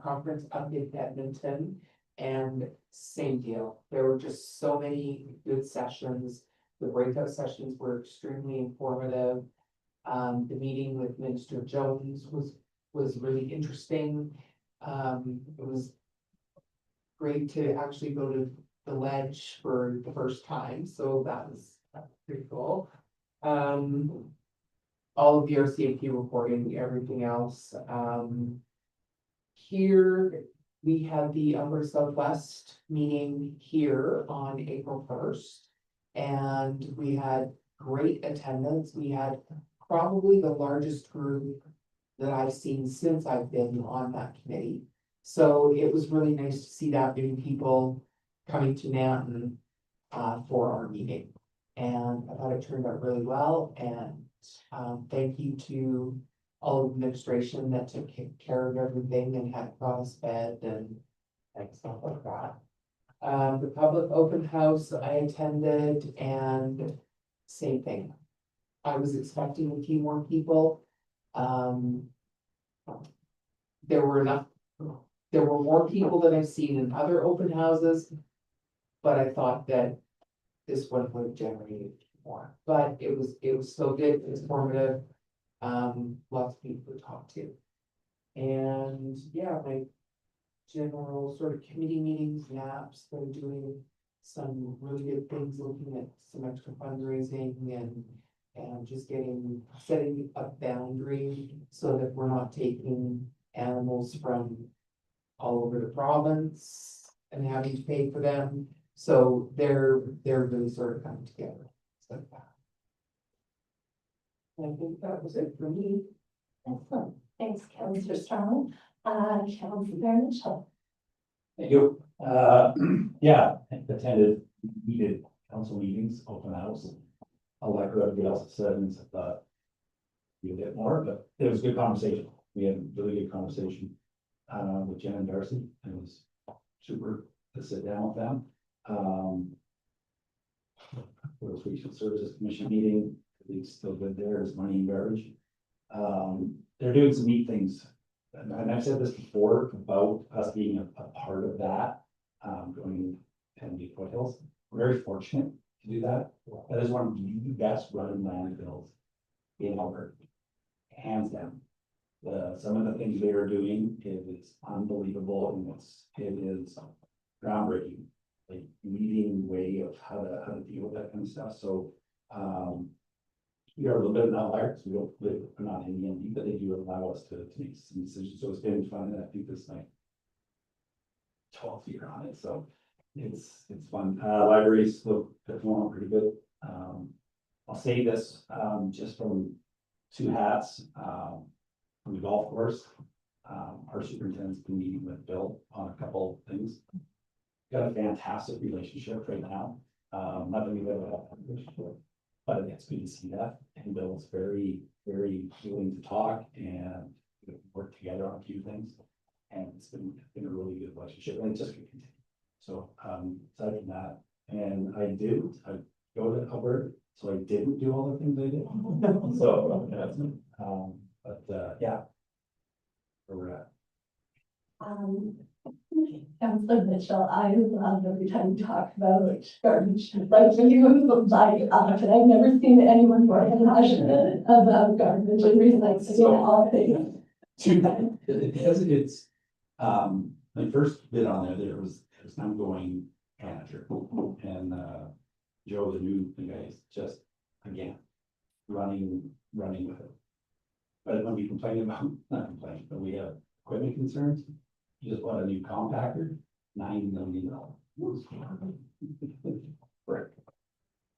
conference up in Edmonton. And same deal, there were just so many good sessions. The breakout sessions were extremely informative. The meeting with Minister Jones was really interesting. It was great to actually go to the ledge for the first time, so that was pretty cool. All of the RCMP reporting, everything else. Here, we had the Alberta Southwest meeting here on April 1st. And we had great attendance. We had probably the largest group that I've seen since I've been on that committee. So it was really nice to see that many people coming to Nanton for our meeting. And I thought it turned out really well. And thank you to all of the administration that took care of everything and had brought us fed and stuff like that. The public open house I attended, and same thing. I was expecting a few more people. There were more people than I've seen in other open houses. But I thought that this one would have generated more, but it was so good, informative. Lots of people to talk to. And yeah, my general sort of committee meetings, naps, they're doing some really good things, looking at some extra fundraising and just setting a boundary so that we're not taking animals from all over the province and having to pay for them. So they're really sort of coming together. So I think that was it for me. Excellent. Thanks, Councillor Sterling. Councillor Mitchell. Thank you. Yeah, attended needed council meetings, open house. I'll like what everybody else said and thought a bit more, but it was a good conversation. We had a really good conversation with Jen and Darcy. It was super to sit down with them. There was Regional Services Commission meeting. It's still good there. There's money in garbage. They're doing some neat things. And I've said this before about us being a part of that, going and the foothills. We're very fortunate to do that. That is one of the best run landfills in Alberta, hands down. Some of the things they are doing is unbelievable, and it is groundbreaking, like leading way of how to deal with that kind of stuff. So we are a little bit of an outlier because we're not in the ND, but they do allow us to make some decisions. So it's been fun, and I think this is my 12th year on it, so it's fun. Libraries look pretty good. I'll say this just from two hats. From the golf course, our superintendent's been meeting with Bill on a couple things. Got a fantastic relationship right now. Not that we've ever had a relationship, but it's good to see that. And Bill's very, very willing to talk and work together on a few things. And it's been a really good relationship, and it just can continue. So aside from that, and I go to Alberta, so I didn't do all the things I did. So yeah, where we're at. Councillor Mitchell, I love every time you talk about garbage, like when you move the body off, and I've never seen anyone more passionate about garbage and recycling and all things. Because it's my first bit on there was an ongoing manager, and Joe, the new guy, is just again running with it. But when we complain about, not complain, but we have equipment concerns, you just bought a new compactor, $9 million. Right.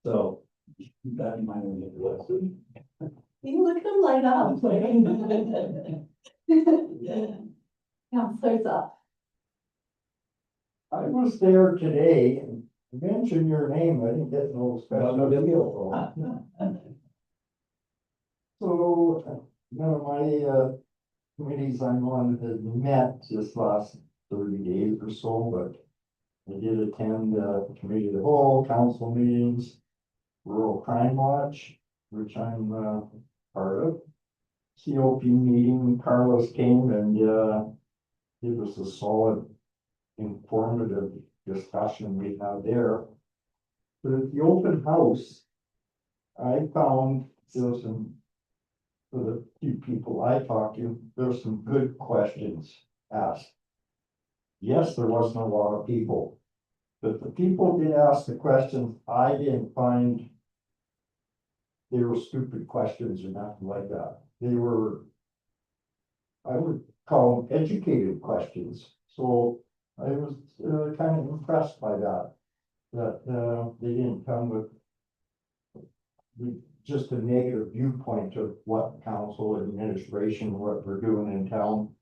So keep that in mind when you look. You look at them light up. Counselors up. I was there today and mentioned your name, I didn't get no special. No big deal. So, none of my, committees I'm on has met this last 30 days or so, but I did attend, committee of the whole, council meetings, Rural Crime Watch, which I'm, part of. COP meeting, Carlos came and, it was a solid, informative discussion we had there. But at the open house, I found there was some, for the few people I talked to, there's some good questions asked. Yes, there wasn't a lot of people, but the people did ask the questions, I didn't find they were stupid questions or nothing like that. They were, I would call them educated questions. So I was kind of impressed by that, they didn't come with just a negative viewpoint of what council administration, what we're doing in town.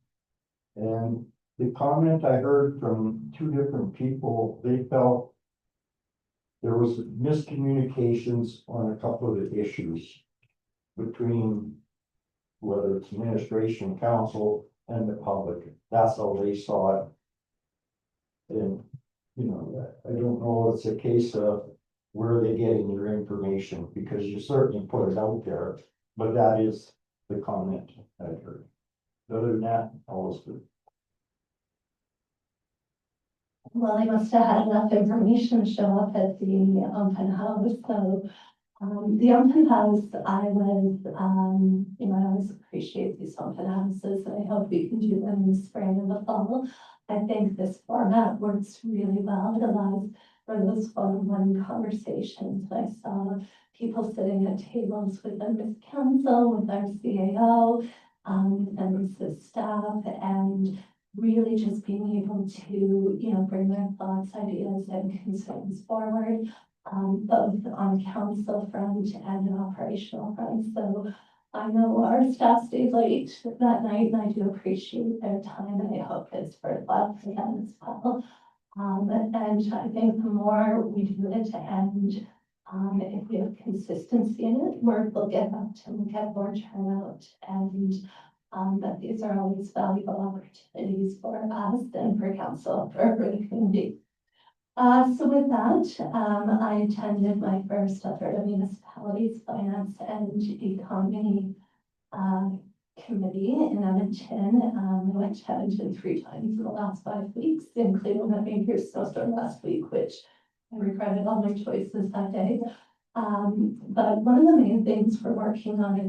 And the comment I heard from two different people, they felt there was miscommunications on a couple of the issues between whether it's administration, council, and the public. That's how they saw it. And, you know, I don't know if it's a case of where are they getting their information, because you certainly put it out there, but that is the comment I heard. Other than that, all is good. Well, I must have had enough information show up at the open house, so the open house, I was, you know, I always appreciate these open houses, and I hope we can do them in the spring and the fall. I think this format works really well. It allows for those one-on-one conversations. I saw people sitting at tables with the council, with our CAO, members of staff, and really just being able to, you know, bring their thoughts, ideas, and concerns forward. Both on council front and an operational front. So I know our staff stayed late that night, and I do appreciate their time, and I hope it's worthwhile for them as well. And I think the more we do it, and if we have consistency in it, we'll get up to we'll get more turnout, and that these are always valuable opportunities for us and for council, for the community. So with that, I attended my first Alberta Municipalities Finance and Economy Committee in Edmonton. I went to Edmonton 3 times in the last 5 weeks, including a major snowstorm last week, which I regretted all my choices that day. But one of the main things we're working on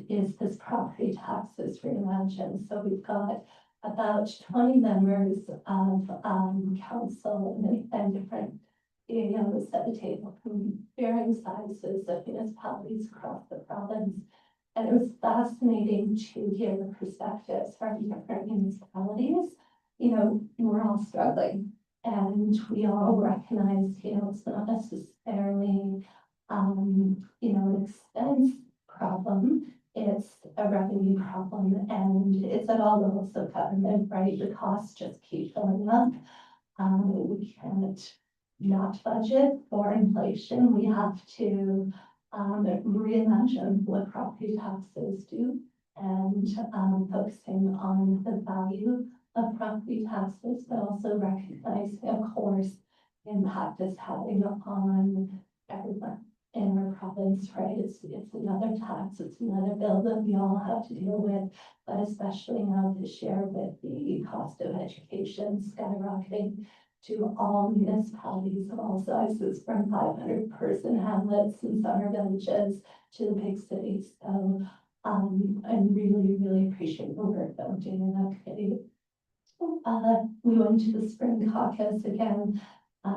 is this property taxes reimagined. So we've got about 20 members of council and different CAOs at the table from varying sizes of municipalities across the province. And it was fascinating to hear the perspectives from different municipalities. You know, we're all struggling, and we all recognize, you know, it's not necessarily, you know, an expense problem. It's a revenue problem, and it's at all levels of government, right? The costs just keep going up. We can't not budget for inflation. We have to reimagine what property taxes do, and focusing on the value of property taxes, but also recognizing, of course, the impact it's having on everyone in our province, right? It's another tax, it's another bill that we all have to deal with, but especially now this year with the cost of education skyrocketing to all municipalities of all sizes, from 500-person hamlets and summer villages to the big cities. So I really appreciate the work that we're doing in that committee. We went to the spring caucus again.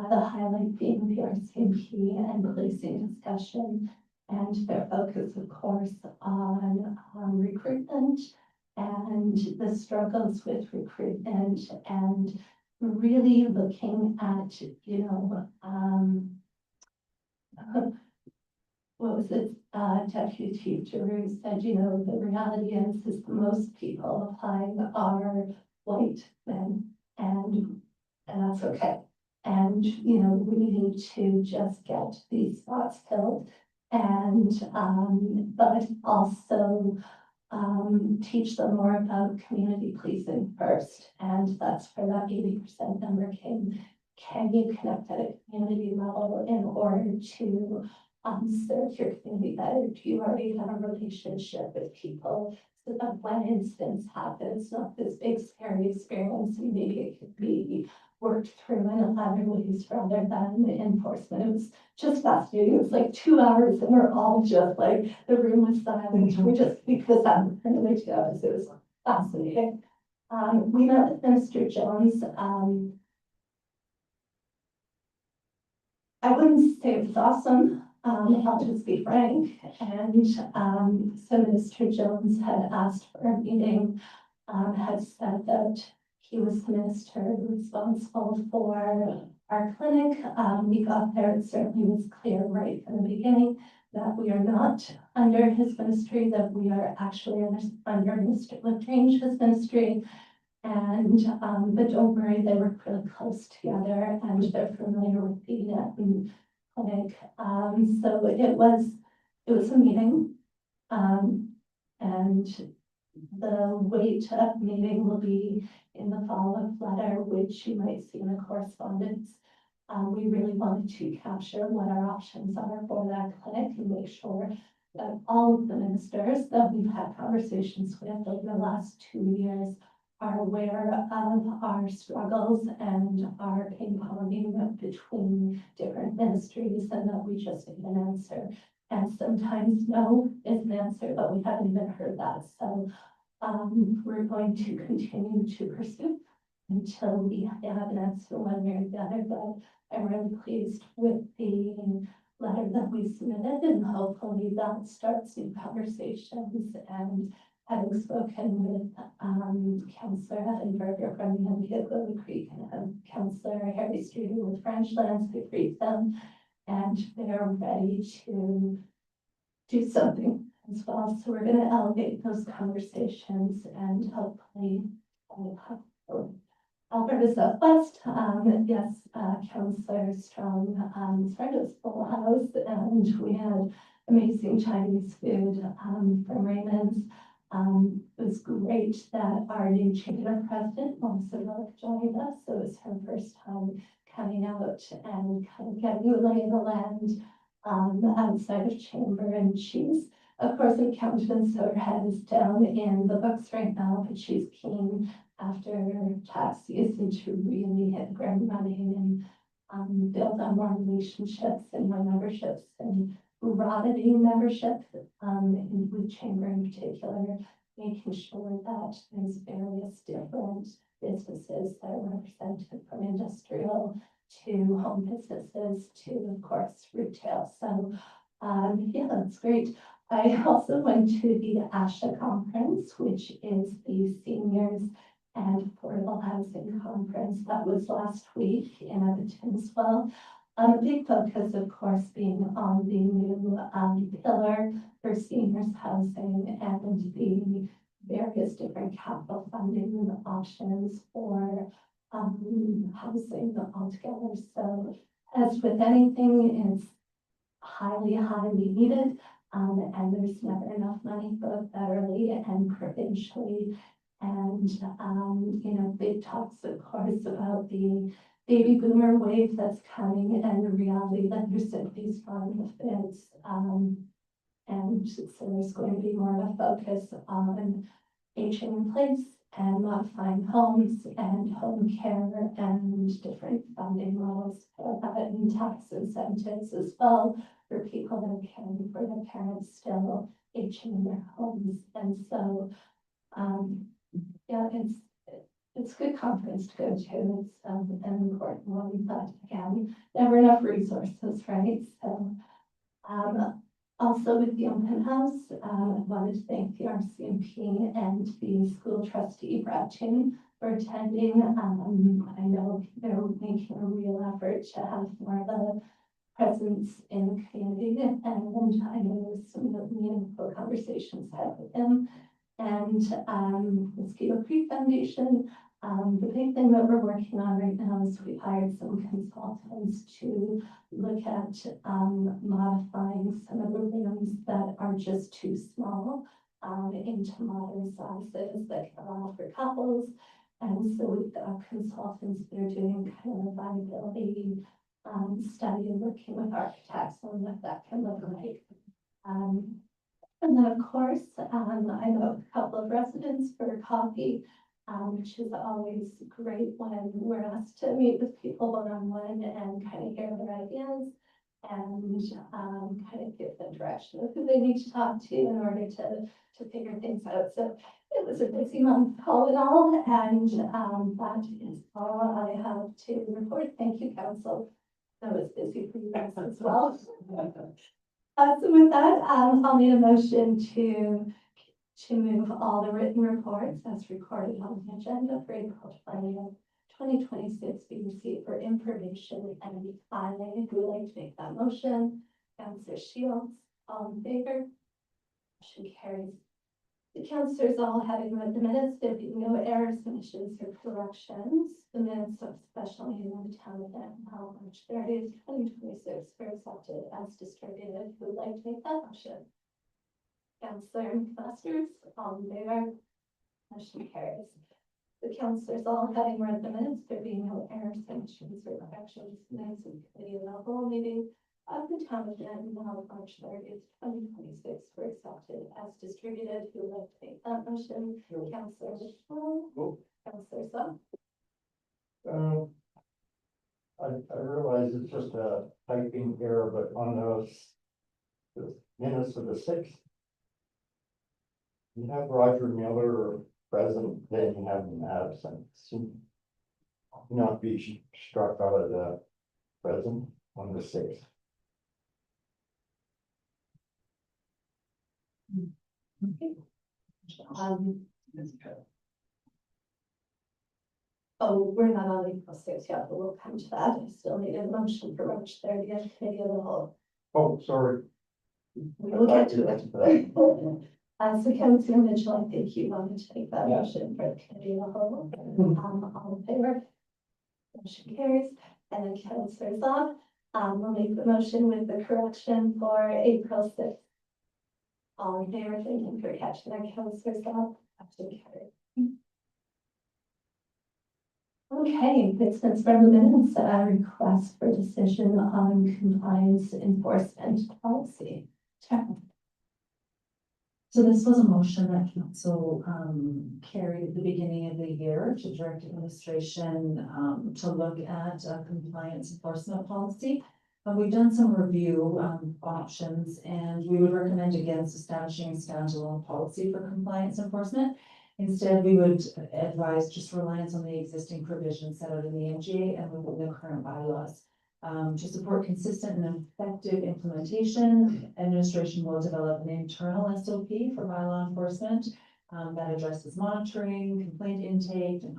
The highlight being the RCMP and policing discussion. And their focus, of course, on recruitment and the struggles with recruitment and really looking at, what was it, Deputy Giroux said, the reality is most people applying are white men, and that's okay. And, we need to just get these spots filled and, but also teach them more about community policing first, and that's where that 80% number came. Can you connect at a community level in order to serve your community better? Do you already have a relationship with people so that when incidents happen, it's not this big scary experience, and maybe it could be worked through in other ways rather than enforcement? It was just fascinating. It was like 2 hours and we're all just like, the room was silent. We just, because that really 2 hours, it was fascinating. We met with Minister Jones. I wouldn't say it was awesome. I'll just be frank. And so Minister Jones had asked for a meeting, had said that he was the minister responsible for our clinic. We got there, it certainly was clear right from the beginning that we are not under his ministry, that we are actually under Mr. Lestrange's ministry. And, but don't worry, they work really close together and they're familiar with the clinic. So it was a meeting. And the weight of meeting will be in the follow-up letter, which you might see in the correspondence. We really wanted to capture what our options are for that clinic and make sure that all of the ministers that we've had conversations with over the last 2 years are aware of our struggles and our ping-ponging between different ministries, and that we just need an answer. And sometimes no is an answer, but we haven't even heard that. So we're going to continue to pursue until we have an answer one way or the other. But I'm really pleased with the letter that we submitted, and hopefully that starts new conversations. And having spoken with Councillor Hettenberger from the Mpiagua Creek and Councillor Harry Streeter with Frenchlands, we briefed them, and they're ready to do something as well. So we're going to elevate those conversations and hopefully Alberta Southwest, yes, Councillor Strong, friend of Full House, and we had amazing Chinese food from Raymond's. It was great that our new chamber president, Melissa Rook, joined us. So it was her first time coming out and kind of getting the lay of the land outside of chamber. And she's, of course, an accountant, so her head is down in the books right now, but she's keen after tax season to really hit the ground running and build on more relationships and more memberships and broadening membership with chamber in particular, making sure that there's various different businesses that are represented, from industrial to home businesses to, of course, retail. So yeah, that's great. I also went to the ASHA conference, which is the Seniors and Affordable Housing Conference. That was last week in Edmonton as well. A big focus, of course, being on the new pillar for seniors housing and the various different capital funding options for housing altogether. So as with anything, it's highly needed, and there's never enough money, both federally and provincially. And big talks, of course, about the baby boomer wave that's coming and the reality that there's simply strong fits. And so there's going to be more of a focus on aging in place and modifying homes and home care and different funding models for that, and tax incentives as well for people that are caring for their parents still aging in their homes. And so, yeah, it's a good conference to go to. It's an important one, but again, never enough resources, right? So Also with the open house, I wanted to thank the RCMP and the school trustee, Brad Chin, for attending. I know they're making a real effort to have more of a presence in the community, and I know there was some meaningful conversations had with him. And the Mosquito Creek Foundation, the big thing that we're working on right now is we've hired some consultants to look at modifying some of the rooms that are just too small into modern sizes that can allow for couples. And so we've got consultants that are doing kind of a viability study and working with architects on what that can look like. And then, of course, I know a couple of residents for coffee, which is always great when we're asked to meet with people one-on-one and kind of hear their ideas and kind of give them direction of who they need to talk to in order to figure things out. So it was a busy month all in all, and that is all I have to report. Thank you, council. That was busy for you guys as well. So with that, I'll need a motion to move all the written reports as recorded on the agenda for April 20th, 2026 be received for information and be filed. Who would like to make that motion? Councillor Shields, all in favor? Motion carries. The councillors all having read the minutes, there be no errors, omissions, or corrections. The minutes of special meeting of the town of Danville, March 30th, 2026 were accepted as distributed. Who would like to make that motion? Councillor Masters, all in favor? Motion carries. The councillors all having read the minutes, there being no errors, omissions, or corrections. Minutes of committee of the whole meeting of the town of Danville, March 30th, 2026 were accepted as distributed. Who would like to make that motion? Councillor Mitchell, Councillor Sung. I realize it's just a typing error, but on the minutes of the 6th, you have Roger Miller present, then you have him absent. Seem not be struck out of the present on the 6th. Oh, we're not on April 6th yet, but we'll come to that. I still need a motion for March 30th, committee of the whole. Oh, sorry. We will get to it. So Councillor Mitchell, I think you wanted to take that motion for the committee of the whole. All in favor? Motion carries. And then Councillor Zong, will make the motion with the correction for April 6th. All in favor, thank you for catching that, Councillor Zong. Motion carries. Okay, business from the minutes, request for decision on compliance enforcement policy. Chairman. So this was a motion that council carried at the beginning of the year to direct administration to look at compliance enforcement policy. We've done some review options, and we would recommend against establishing a standalone policy for compliance enforcement. Instead, we would advise just reliance on the existing provisions set out in the MGA and within the current bylaws. To support consistent and effective implementation, administration will develop an internal SOP for bylaw enforcement that addresses monitoring, complaint intake, and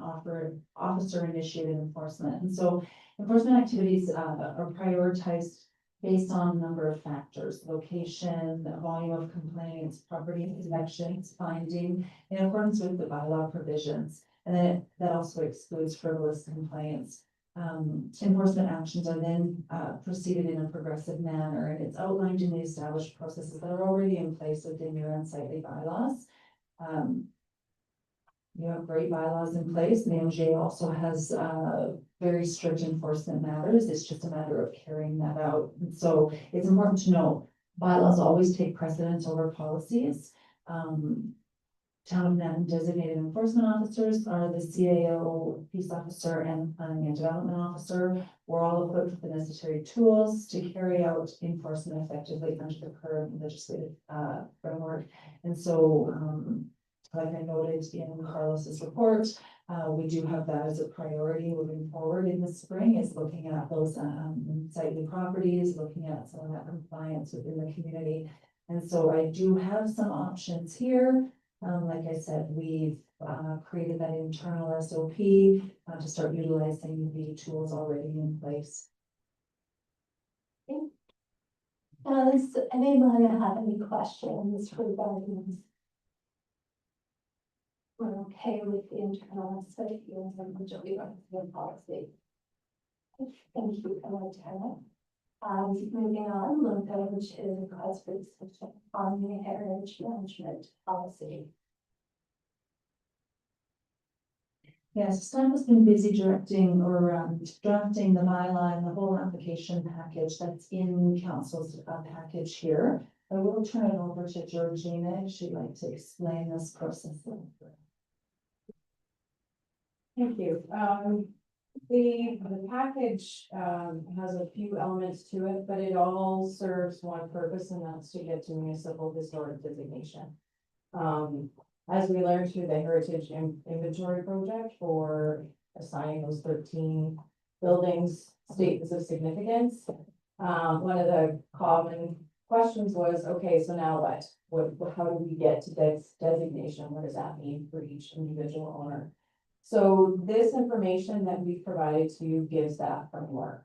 officer initiated enforcement. And so enforcement activities are prioritized based on a number of factors: location, volume of complaints, property inspections, finding, in accordance with the bylaw provisions. And then that also excludes frivolous complaints. Enforcement actions are then proceeded in a progressive manner, and it's outlined in the established processes that are already in place within your unsightly bylaws. You have great bylaws in place. The MGA also has very strict enforcement matters. It's just a matter of carrying that out. And so it's important to know bylaws always take precedence over policies. Town of Nanton designated enforcement officers are the CAO, peace officer, and planning and development officer. We're all equipped with the necessary tools to carry out enforcement effectively under the current legislative framework. And so, like I noted in Carlos's report, we do have that as a priority moving forward in the spring, is looking at those unsightly properties, looking at some of that compliance within the community. And so I do have some options here. Like I said, we've created that internal SOP to start utilizing the tools already in place. Does anyone have any questions regarding this? We're okay with the internal SOP and the majority of the policy. Thank you, Montana. Moving on, we'll go to the cause for discussion on the heritage management policy. Yes, staff has been busy drafting the bylaw and the whole application package that's in council's package here. I will turn it over to Georgina if she'd like to explain this process. Thank you. The package, has a few elements to it, but it all serves one purpose, and that's to get to municipal historic designation. As we learned through the Heritage Inventory Project for assigning those 13 buildings statements of significance, one of the common questions was, okay, so now what, how do we get to this designation? What does that mean for each individual owner? So this information that we've provided to you gives that framework.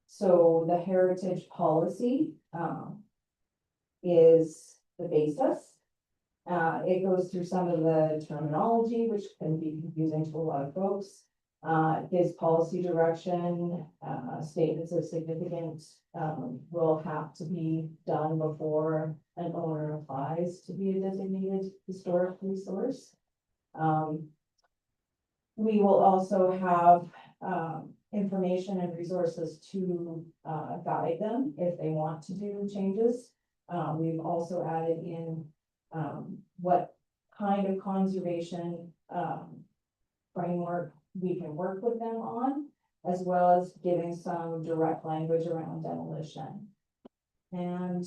So the heritage policy is the basis. It goes through some of the terminology, which can be confusing to a lot of folks. His policy direction, statements of significance will have to be done before an owner applies to be a designated historic resource. We will also have information and resources to guide them if they want to do changes. We've also added in what kind of conservation framework we can work with them on, as well as giving some direct language around demolition. And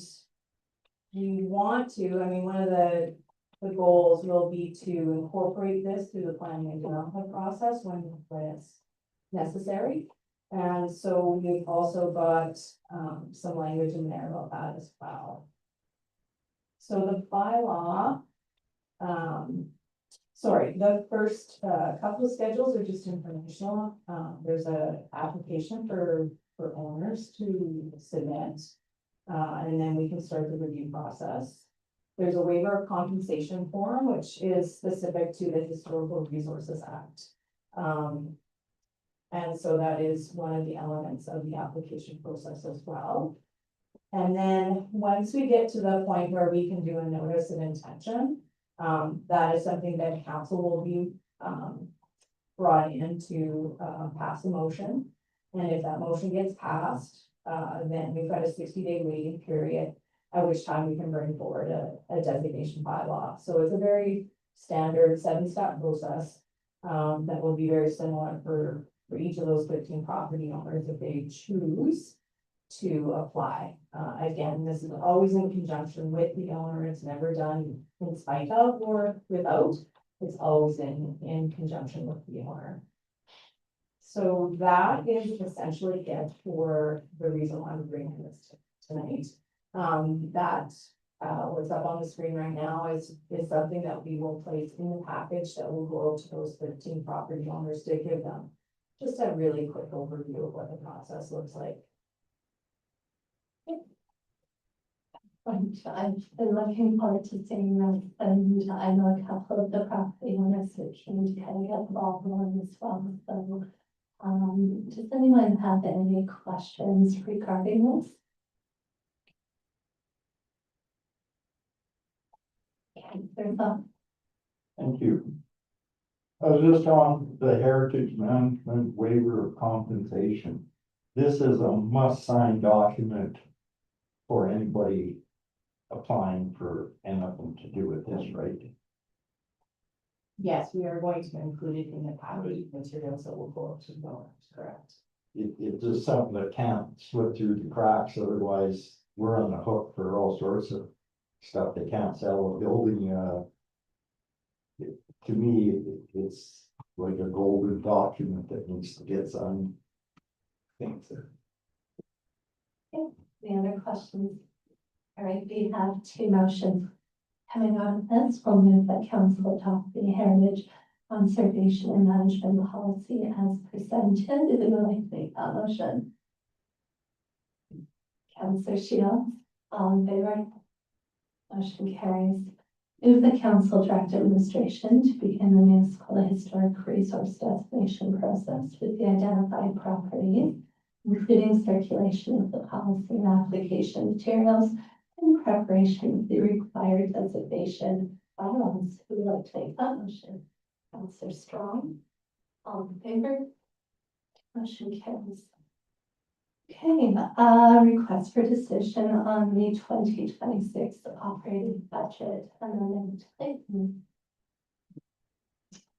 we want to, I mean, one of the goals will be to incorporate this through the planning and development process when it's necessary. And so we've also got some language in there about that as well. So the bylaw, the first couple of schedules are just informational. There's a application for owners to submit, and then we can start the review process. There's a waiver of compensation form, which is specific to the Historical Resources Act. And so that is one of the elements of the application process as well. And then once we get to the point where we can do a notice of intention, that is something that council will be brought in to pass a motion. And if that motion gets passed, then we've got a 60-day waiting period, at which time we can bring forward a designation bylaw. So it's a very standard 7-step process that will be very similar for each of those 15 property owners if they choose to apply. Again, this is always in conjunction with the owner. It's never done in spite of or without. It's always in conjunction with the owner. So that is essentially it for the reason why I'm bringing this tonight. That what's up on the screen right now is something that we will place in the package that will go to those 15 property owners to give them just a really quick overview of what the process looks like. I've been looking forward to seeing this, and I know a couple of the property owners who came to kind of get involved in as well. So, does anyone have any questions regarding this? Okay, there's a Thank you. I was just on the Heritage Management Waiver of Compensation. This is a must-sign document for anybody applying for anything to do with this, right? Yes, we are going to include it in the package materials that will go up to the owners, correct? It's just something that can't slip through the cracks, otherwise we're on the hook for all sorts of stuff. They can't sell a building. To me, it's like a golden document that needs to get signed. Any other questions? All right, we have two motions coming out of this. We'll move that council adopt the heritage conservation and management policy as presented. If you would like to make that motion. Councillor Shields, all in favor? Motion carries. Move the council direct administration to begin the municipal historic resource destination process with the identified properties, including circulation of the policy and application materials in preparation of the required designation bylaws. Who would like to make that motion? Councillor Strong, all in favor? Motion carries. Okay, request for decision on the 2026 operating budget amendment.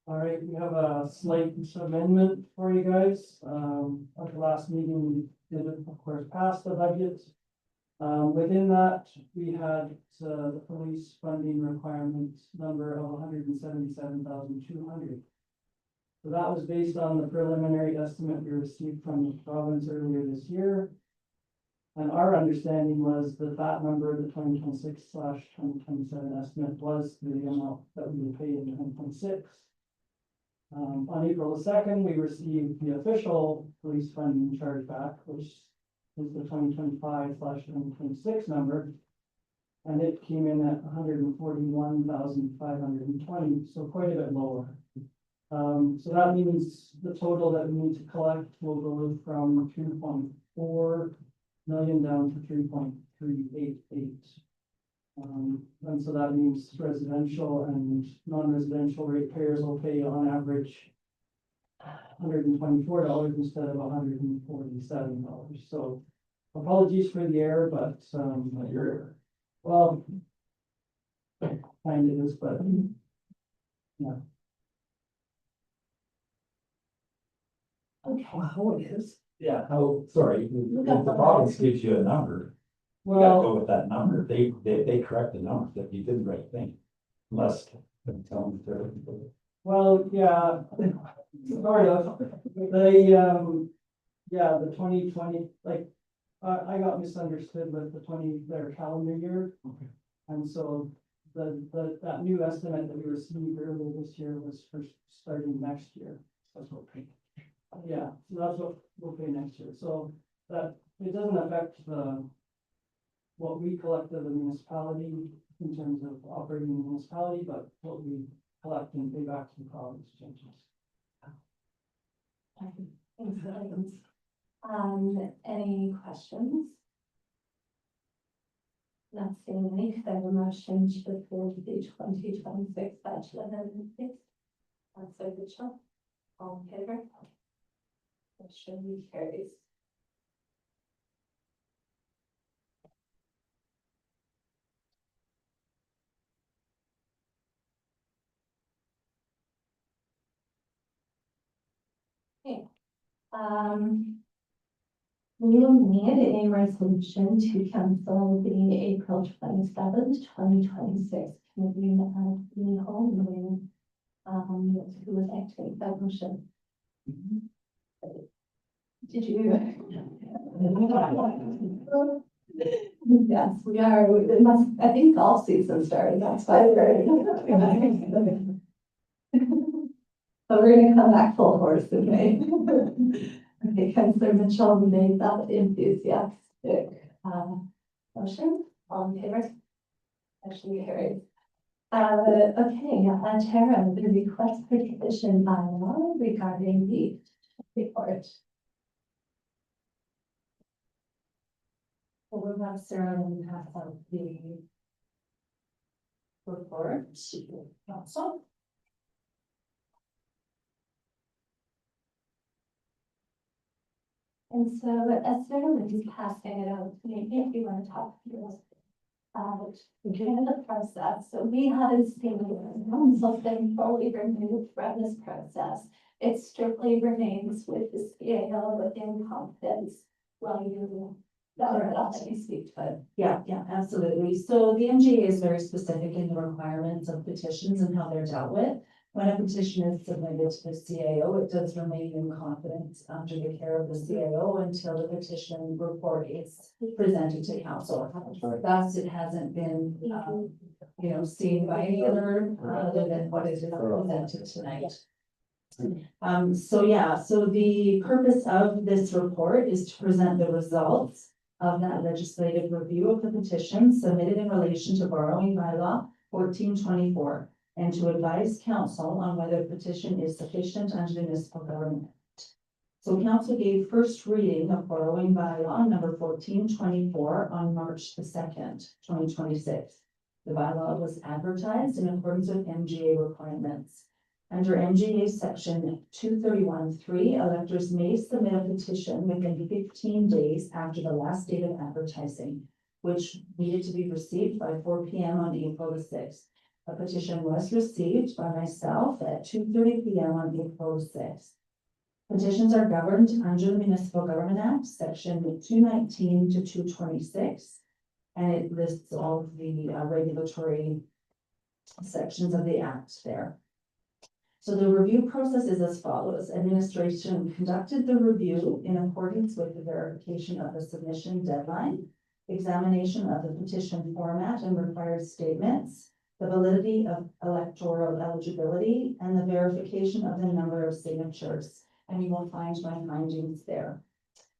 All right, we have a slight amendment for you guys. At the last meeting, we did, of course, pass the budget. Within that, we had the police funding requirement number of 177,200. So that was based on the preliminary estimate we received from the province earlier this year. And our understanding was that that number, the 2026/2027 estimate, was the amount that we would pay in 2026. On April 2nd, we received the official police funding chargeback, which is the 2025/2026 number. And it came in at 141,520, so quite a bit lower. So that means the total that we need to collect will go from 2.4 million down to 3.388. And so that means residential and non-residential ratepayers will pay on average $124 instead of $147. So apologies for the error, but well, kind of is, but yeah. Okay. How it is? Yeah, how, sorry, if the province gives you a number, you gotta Well, go with that number. They correct the number that you did the right thing. Unless, I'm telling you, they're. well, yeah, sort of. The 2020, like, I got misunderstood with the their calendar year. Okay. And so that new estimate that we received earlier this year was for starting next year. That's okay. Yeah, so that's what we'll pay next year. So that, it doesn't affect what we collect as a municipality in terms of operating the municipality, but what we collect and pay back to the province changes. Thanks, Williams. Any questions? Not seeing any, could I have a motion to approve the 2026 budget amendment, please? Councillor Mitchell, all in favor? Motion carries. Okay. We will need a resolution to cancel the April 27th, 2026 committee of the whole meeting. Who would like to make that motion? Did you? Yes, we are. It must, I think golf season started, that's why we're. But we're gonna come back full force in May. Okay, Councillor Mitchell made that enthusiastic motion. All in favor? Motion carries. Okay, Tara, the request for decision by law regarding the report. Well, we'll have Sarah and pass out the report to council. And so as Sarah is passing it out, maybe if you want to talk to us about the process. So we haven't seen the council been fully removed from this process. It strictly remains with the CAO within confidence while you speak to it. Yeah, absolutely. So the MGA is very specific in the requirements of petitions and how they're dealt with. when a petition is submitted to the CAO, it does remain in confidence under the care of the CAO until the petition report is presented to council. Thus, it hasn't been, seen by any other than what is presented tonight. So the purpose of this report is to present the results of that legislative review of the petition submitted in relation to borrowing bylaw 1424, and to advise council on whether the petition is sufficient under the Municipal Government Act. So council gave first reading of borrowing bylaw number 1424 on March the 2nd, 2026. The bylaw was advertised in accordance with MGA requirements. Under MGA section 231(3), electors may submit a petition within 15 days after the last date of advertising, which needed to be received by 4 p.m. on April the 6th. A petition was received by myself at 2:30 p.m. on April the 6th. Petitions are governed under the Municipal Government Act, section 219 to 226, and it lists all of the regulatory sections of the act there. So the review process is as follows. Administration conducted the review in accordance with the verification of the submission deadline, examination of the petition format and required statements, the validity of electoral eligibility, and the verification of the number of signatures. And you will find my findings there.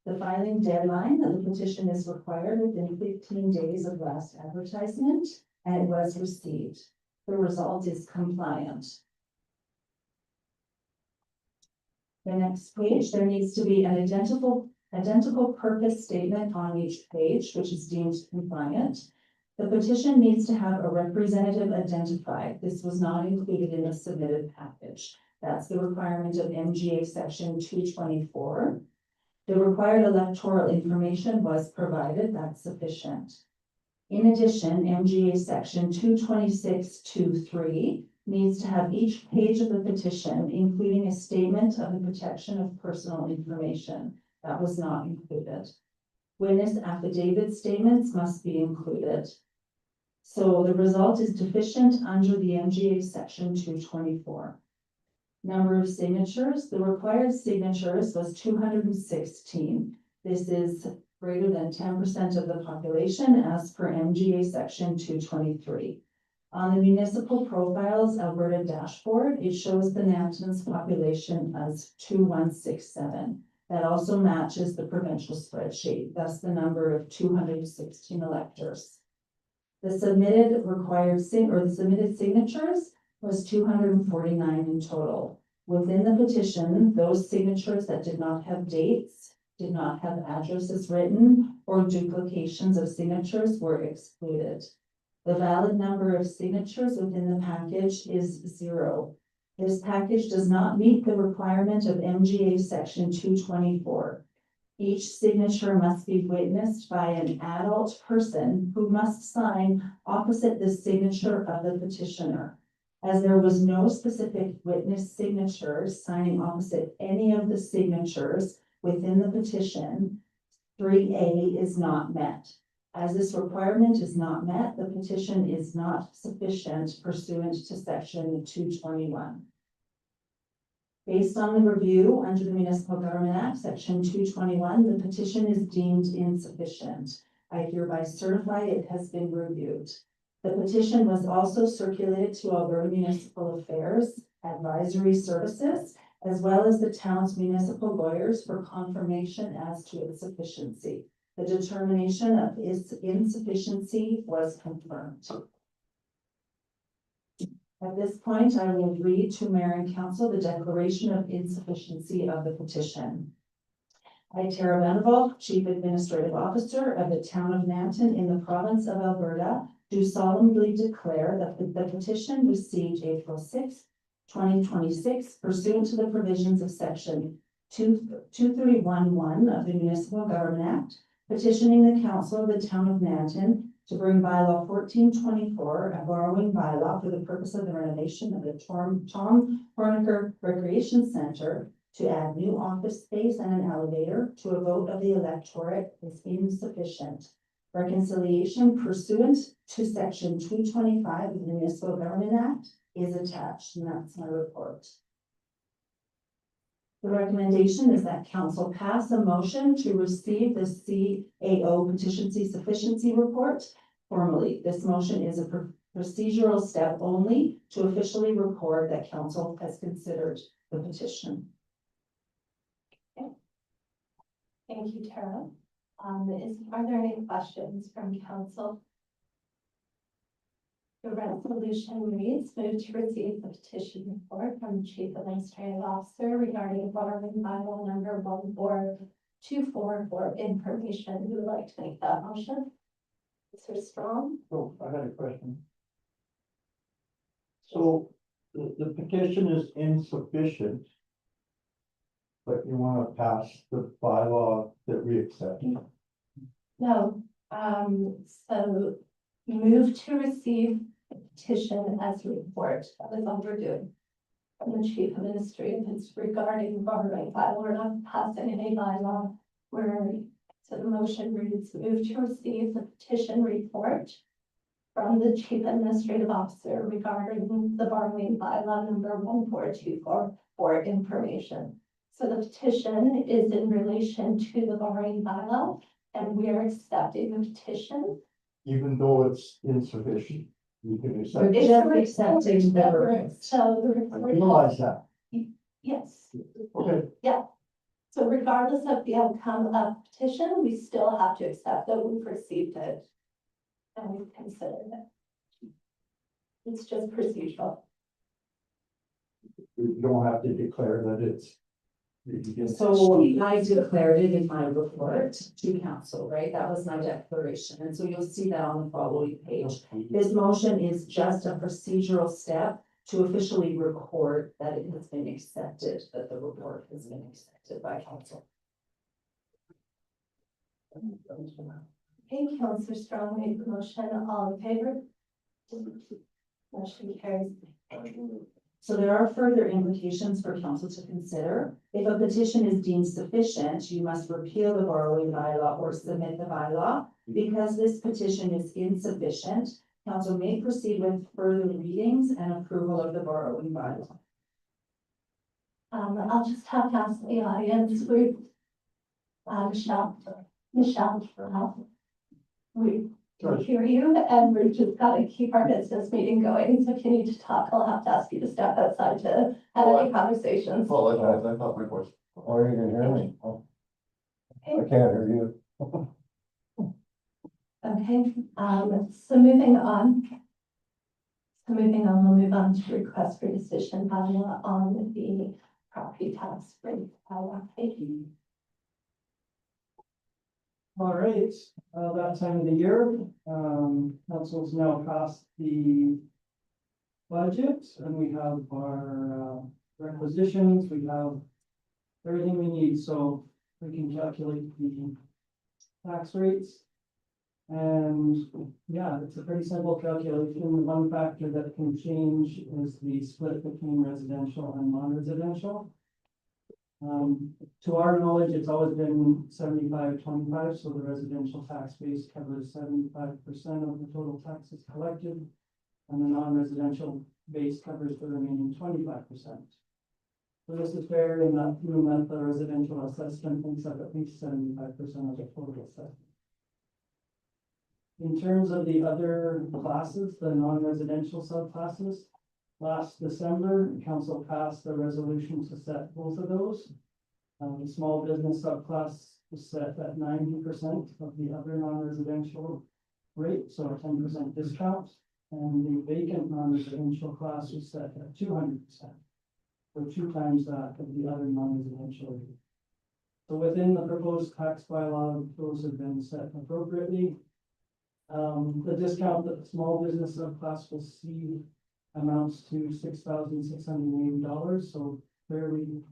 The filing deadline of the petition is required within 15 days of last advertisement, and it was received. The result is compliant. The next page, there needs to be an identical purpose statement on each page, which is deemed compliant. The petition needs to have a representative identified. This was not included in the submitted package. That's the requirement of MGA section 224. The required electoral information was provided. That's sufficient. In addition, MGA section 226(2)(3) needs to have each page of the petition, including a statement of the protection of personal information. That was not included. Witness affidavit statements must be included. So the result is deficient under the MGA section 224. Number of signatures, the required signatures was 216. This is greater than 10% of the population as per MGA section 223. On the municipal profiles Alberta dashboard, it shows the Nampton's population as 2167. That also matches the provincial spreadsheet, thus the number of 216 electors. The submitted submitted signatures was 249 in total. Within the petition, those signatures that did not have dates, did not have addresses written, or duplications of signatures were excluded. The valid number of signatures within the package is 0. This package does not meet the requirement of MGA section 224. Each signature must be witnessed by an adult person who must sign opposite the signature of the petitioner. As there was no specific witness signatures signing opposite any of the signatures within the petition, 3A is not met. As this requirement is not met, the petition is not sufficient pursuant to section 221. Based on the review under the Municipal Government Act, section 221, the petition is deemed insufficient. I hereby certify it has been reviewed. The petition was also circulated to Alberta Municipal Affairs Advisory Services, as well as the town's municipal lawyers for confirmation as to its sufficiency. The determination of its insufficiency was confirmed. At this point, I will read to Mayor and Council the declaration of insufficiency of the petition. I, Tara Vandervalk, Chief Administrative Officer of the Town of Nampton in the Province of Alberta, do solemnly declare that the petition received April 6, 2026, pursuant to the provisions of section 231(1) of the Municipal Government Act, petitioning the Council of the Town of Nampton to bring bylaw 1424, a borrowing bylaw for the purpose of the renovation of the Tom Horniker Recreation Center, to add new office space and an elevator to a vote of the electorate is insufficient. Reconciliation pursuant to section 225 of the Municipal Government Act is attached, and that's my report. The recommendation is that council pass a motion to receive the CAO petition sufficiency report formally. This motion is a procedural step only to officially record that council has considered the petition. Thank you, Tara. Are there any questions from council? The resolution reads, move to receive the petition report from the Chief Administrative Officer regarding borrowing bylaw number 14244 for information. Who would like to make that motion? Mr. Strong? Oh, I had a question. So the petition is insufficient. But you wanna pass the bylaw that we accept? No, so move to receive the petition as a report. That is all we're doing. From the Chief Administrative, it's regarding borrowing bylaw. We're not passing any bylaw. So the motion reads, move to receive the petition report from the Chief Administrative Officer regarding the borrowing bylaw number 14244 for information. So the petition is in relation to the borrowing bylaw, and we are accepting the petition. Even though it's insufficient, you can accept. It's Just a accepting the report, report. so the I report. realize that. Yes, Okay, so regardless of the outcome of petition, we still have to accept that we've received it. And we've considered it. It's just procedural. you don't have to declare that it's. So I declared it in my report to council, right? That was my declaration. And so you'll see that on the following page. This motion is just a procedural step to officially record that it has been accepted, that the report has been accepted by council. Okay, Councillor Strong made the motion. All in favor? Motion carries. So there are further implications for council to consider. If a petition is deemed sufficient, you must repeal the borrowing bylaw or submit the bylaw. Because this petition is insufficient, council may proceed with further readings and approval of the borrowing bylaw. I'll just have to ask the audience, Michelle, we hear you, and we've just got to keep our business meeting going, so if you need to talk, I'll have to ask you to step outside to have any conversations. Apologize, I thought my voice. Oh, you can hear me? Oh, I can't hear you. Okay, so moving on. We'll move on to request for decision bylaw on the property tax rate. All right, that time of the year, council's now passed the budget, and we have our requisitions, we have everything we need, so we can calculate the tax rates. And yeah, it's a pretty simple calculation. The one factor that can change is the split between residential and non-residential. To our knowledge, it's always been 75-25, so the residential tax base covers 75% of the total taxes collected, and the non-residential base covers the remaining 25%. So this is fair in that the residential assessment makes up at least 75% of the total assessment. In terms of the other classes, the non-residential subclasses, last December, council passed a resolution to set both of those. The small business subclass was set at 90% of the other non-residential rate, so a 10% discount. And the vacant non-residential class was set at 200%. So 2 times that of the other non-residential rate. So within the proposed tax bylaw, those have been set appropriately. The discount that the small business subclass will see amounts to $6,680, so fairly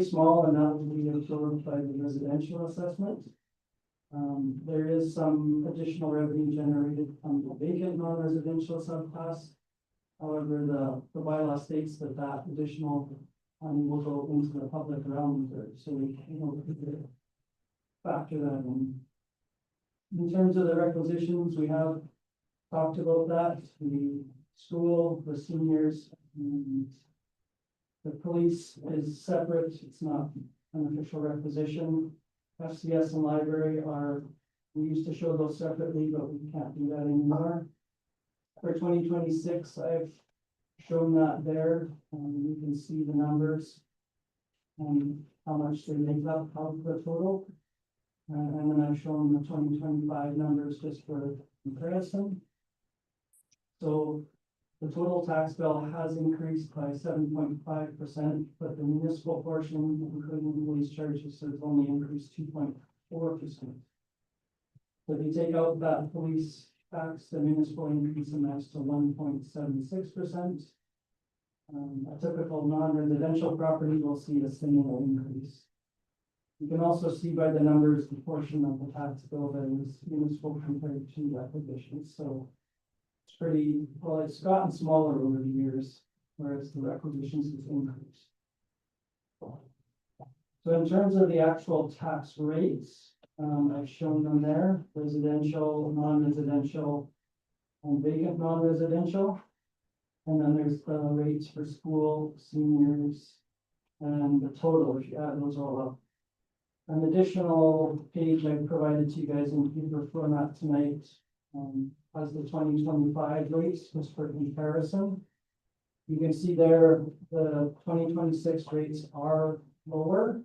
small, and that will be absorbed by the residential assessment. There is some additional revenue generated from the vacant non-residential subclass. However, the bylaw states that that additional money will go into the public realm, so we can factor that in. In terms of the requisitions, we have talked about that. We school, the seniors, and the police is separate, it's not an official requisition. FCS and library we used to show those separately, but we can't do that anymore. For 2026, I've shown that there, you can see the numbers and how much they make up of the total. And then I've shown the 2025 numbers just for comparison. So the total tax bill has increased by 7.5%, but the municipal portion, including police charges, has only increased 2.4%. So if you take out that police tax, the municipal increase amounts to 1.76%. A typical non-residential property will see a similar increase. You can also see by the numbers the portion of the tax bill that is municipal compared to requisitions. So it's pretty, well, it's gotten smaller over the years, whereas the requisitions has increased. So in terms of the actual tax rates, I've shown them there, residential, non-residential, and vacant non-residential. And then there's the rates for school, seniors, and the total, if you add those all up. An additional page I provided to you guys in paper format tonight has the 2025 rates just for comparison. You can see there the 2026 rates are lower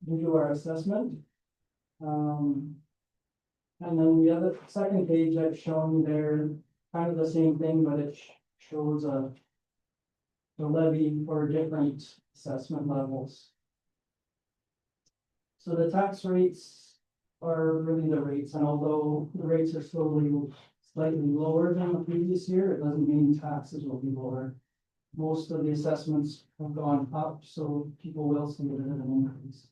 due to our assessment. And then the second page I've shown there, kind of the same thing, but it shows the levy for different assessment levels. So the tax rates are really the rates, and although the rates are slightly lower than the previous year, it doesn't mean taxes will be lower. Most of the assessments have gone up, so people will see a bit of an increase.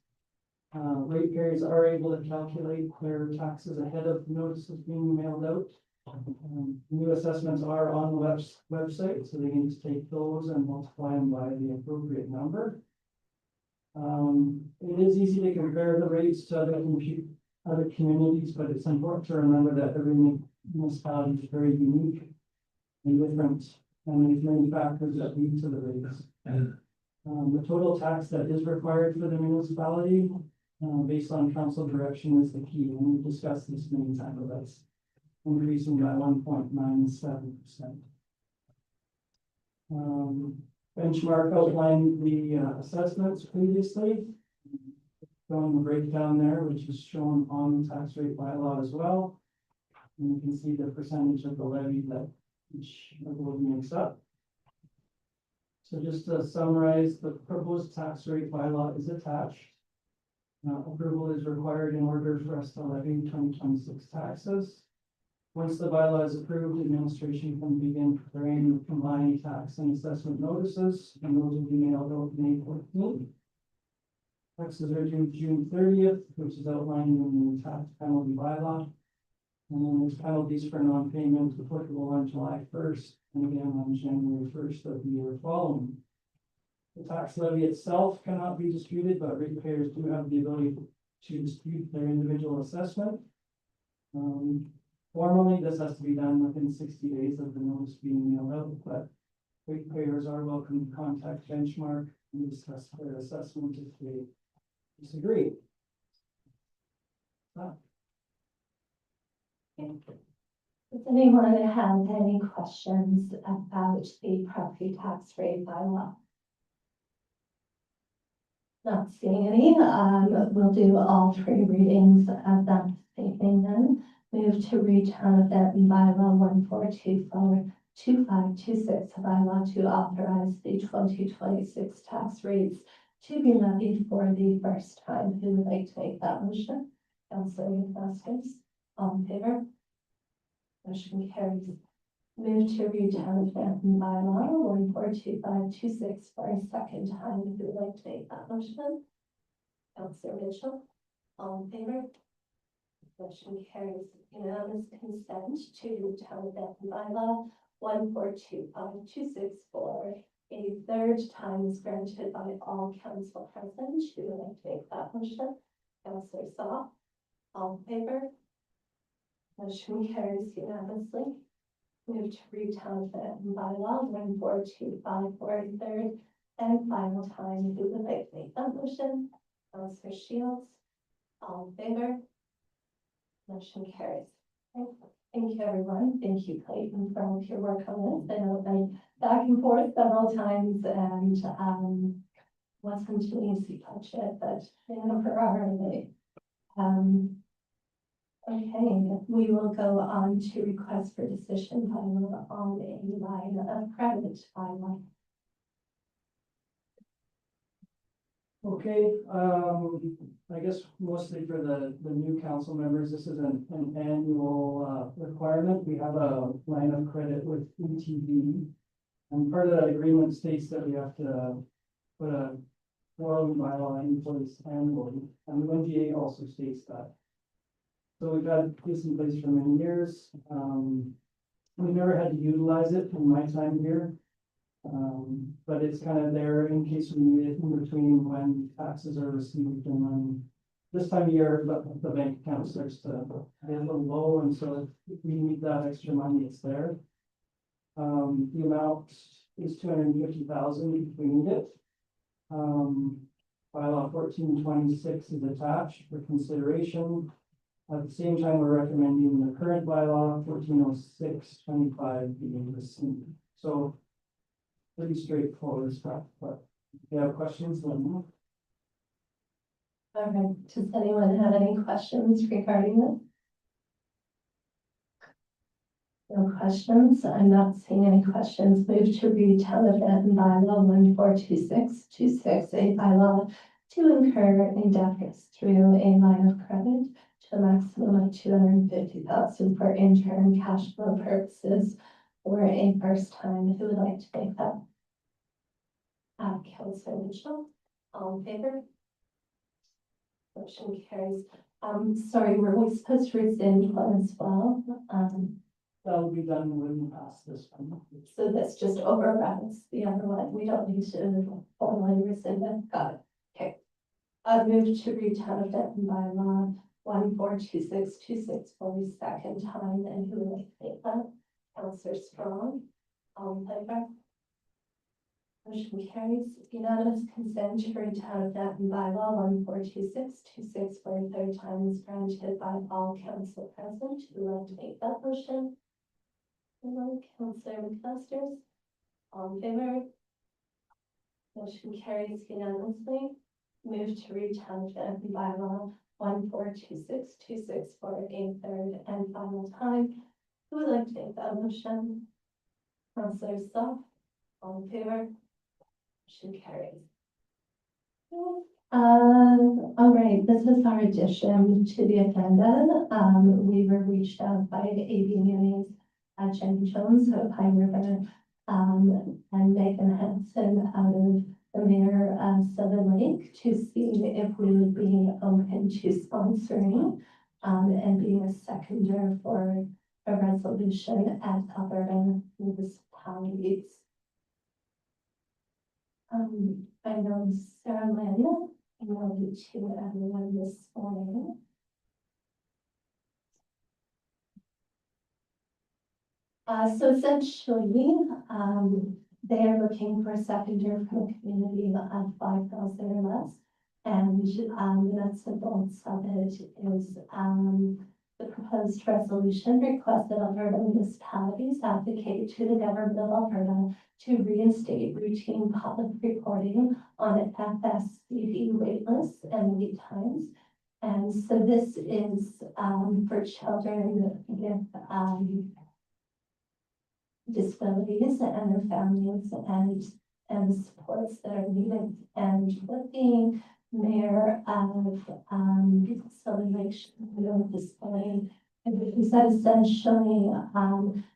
Ratepayers are able to calculate their taxes ahead of notices being mailed out. New assessments are on the website, so they can just take those and multiply them by the appropriate number. It is easy to compare the rates to other communities, but it's important to remember that every municipality is very unique and different, and there's many factors that lead to the rates. The total tax that is required for the municipality, based on council direction, is the key, and we've discussed this many times, but that's increasing by 1.97%. Benchmark outlined the assessments previously, showing the breakdown there, which is shown on the tax rate bylaw as well. And you can see the percentage of the levy that each of those makes up. So just to summarize, the proposed tax rate bylaw is attached. Approval is required in order for us to levy 2026 taxes. Once the bylaw is approved, administration can begin preparing the combined tax and assessment notices, and those will be mailed out May 14th. Taxes are due June 30th, which is outlined in the tax penalty bylaw. And then there's penalties for non-payment applicable on July 1st, and again on January 1st of the year following. The tax levy itself cannot be disputed, but ratepayers do have the ability to dispute their individual assessment. Formally, this has to be done within 60 days of the notice being mailed out, but ratepayers are welcome to contact Benchmark and discuss their assessment if they disagree. Does anyone have any questions about the property tax rate bylaw? Not seeing any, we'll do all three readings of that evening then. Move to read town of Benton bylaw 14242526, a bylaw to authorize the 2026 tax rates to be levied for the first time. Who would like to make that motion? Councillor Vasquez, all in favor? Motion carries. Move to read town of Benton bylaw 142526 for a second time. Who would like to make that motion? Councillor Mitchell, all in favor? Motion carries. Unanimous consent to town of Benton bylaw 142526 for a third time is granted by all council present. Who would like to make that motion? Councillor Saw, all in favor? Motion carries unanimously. Move to read township bylaw 14254 for a third and final time. Who would like to make that motion? Councillor Shields. All in favor? Motion carries. Thank you, everyone. Thank you, Clayton, for all of your work on this. I know it's been back and forth several times and, wasn't an easy budget, but, for our day. Okay, we will go on to request for decision bylaw on a line of credit bylaw. Okay, I guess mostly for the new council members, this is an annual, requirement. We have a line of credit with ETV. And part of that agreement states that we have to put a borrowing bylaw in place annually, and the NGA also states that. So we've had this in place for many years. We never had to utilize it in my time here. But it's kind of there in case we need it in between when taxes are received and when this time of year, the bank account starts to get a little low, and so if we need that extra money, it's there. The amount is 250,000 if we need it. Bylaw 1426 is attached for consideration. At the same time, we're recommending the current bylaw 140625 being received. So pretty straightforward stuff, but if you have questions, let me know. All right, does anyone have any questions regarding this? No questions. I'm not seeing any questions. Move to read town of Benton bylaw 1426268 a bylaw to incur indebtedness through a line of credit to a maximum of 250,000 for interim cash flow purposes or a first time. Who would like to make that? Councillor Mitchell, all in favor? Motion carries. Sorry, were we supposed to rescind one as well? That'll be done when we pass this one. So this just overrides the other one. We don't need to formally rescind it. Got it. Okay. Move to read town of Denton bylaw 1426268 for the second time. And who would like to make that? Councillor Strong, all in favor? Motion carries. Unanimous consent to read town of Denton bylaw 1426268 for a third time is granted by all council present. Who would like to make that motion? Councillor McMasters, all in favor? Motion carries unanimously. Move to read town of Denton bylaw 1426268 for a third and final time. Who would like to make that motion? Councillor Stoff, all in favor? Motion carries. All right, this is our addition to the agenda. We were reached out by AB News, Jenny Jones of Pine River, and Megan Hanson out of the mayor of Southern Lake to see if we would be open to sponsoring and being a seconder for a resolution at Alberta municipalities. I know Sarah Lynn emailed it to everyone this morning. So essentially, they are looking for a seconder from a community of 5,000 or less. And the nuts and bolts of it is the proposed resolution requests that Alberta municipalities advocate to the government of Alberta to reinstate routine public reporting on FSCD waitlists and wait times. And so this is for children with disabilities and their families and the supports that are needed. And what the mayor of Southern Lake displaying, he said essentially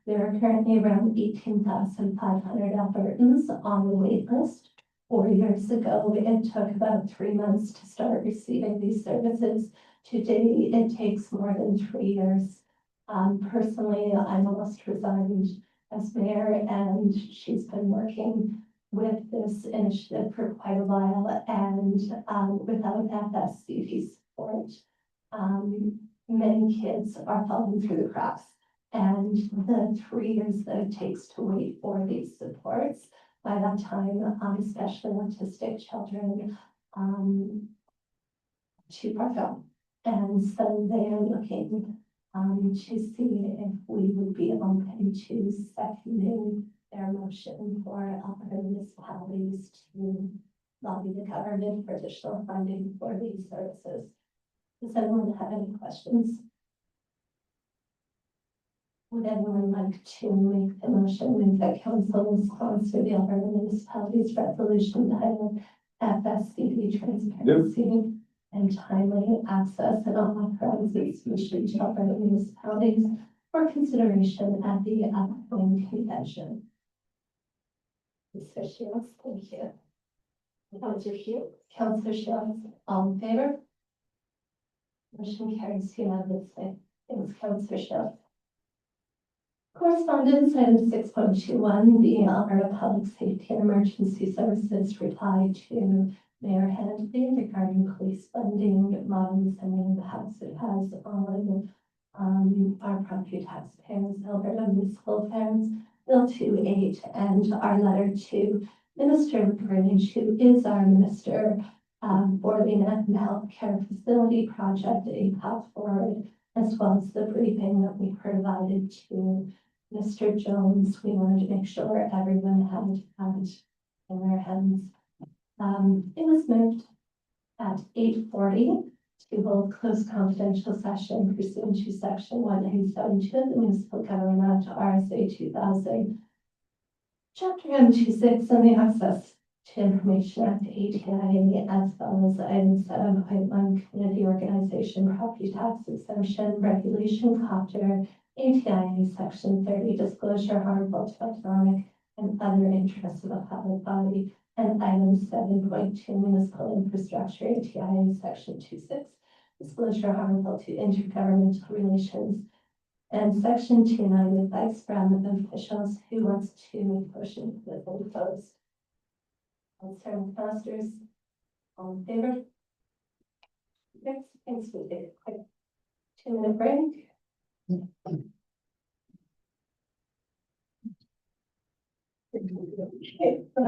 there are currently around 18,500 Albertans on the wait list. 4 years ago, it took about 3 months to start receiving these services. Today, it takes more than 3 years. Personally, I'm almost resigned as mayor, and she's been working with this initiative for quite a while, and without FSCD support, many kids are falling through the cracks. and the 3 years that it takes to wait for these supports. By that time, especially autistic children, to perform. And so they are looking, to see if we would be open to seconding their motion for other municipalities to lobby the government for additional funding for these services. Does anyone have any questions? Would anyone like to make the motion with the council sponsor the Alberta Municipalities Resolution titled FSCD Transparency and Timely Access and Authorizes mission to Alberta municipalities for consideration at the upcoming convention? Mr. Shields, thank you. Councillor Shields? Councillor Shields, all in favor? Motion carries unanimously. Thanks, Councillor Shields. Correspondence item 6.21, the Alberta Public Safety and Emergency Services reply to Mayor Handley regarding police funding, models, and the impacts it has on our property taxpayers, Alberta municipal affairs, Bill 28, and our letter to Minister Greenidge, who is our minister for the American Healthcare Facility Project, a path forward, as well as the briefing that we provided to Mr. Jones. We wanted to make sure everyone had in their hands. It was moved at 8:40 to hold closed confidential session pursuant to section 197 of the Municipal Government Act, RSA 2000, Chapter M26, and the Access to Information Act, ATIA, as well as items set on pipeline community organization, property tax exemption, regulation, copter, ATIA section 30, disclosure harmful to economic and other interests of a public body, and item 7.2, municipal infrastructure, ATIA section 26, disclosure harmful to intergovernmental relations, and section 29, advice from officials. Who wants to make a motion with them closed? Councillor McMaster's, all in favor? Next, thanks, we did a quick 2-minute break. Okay.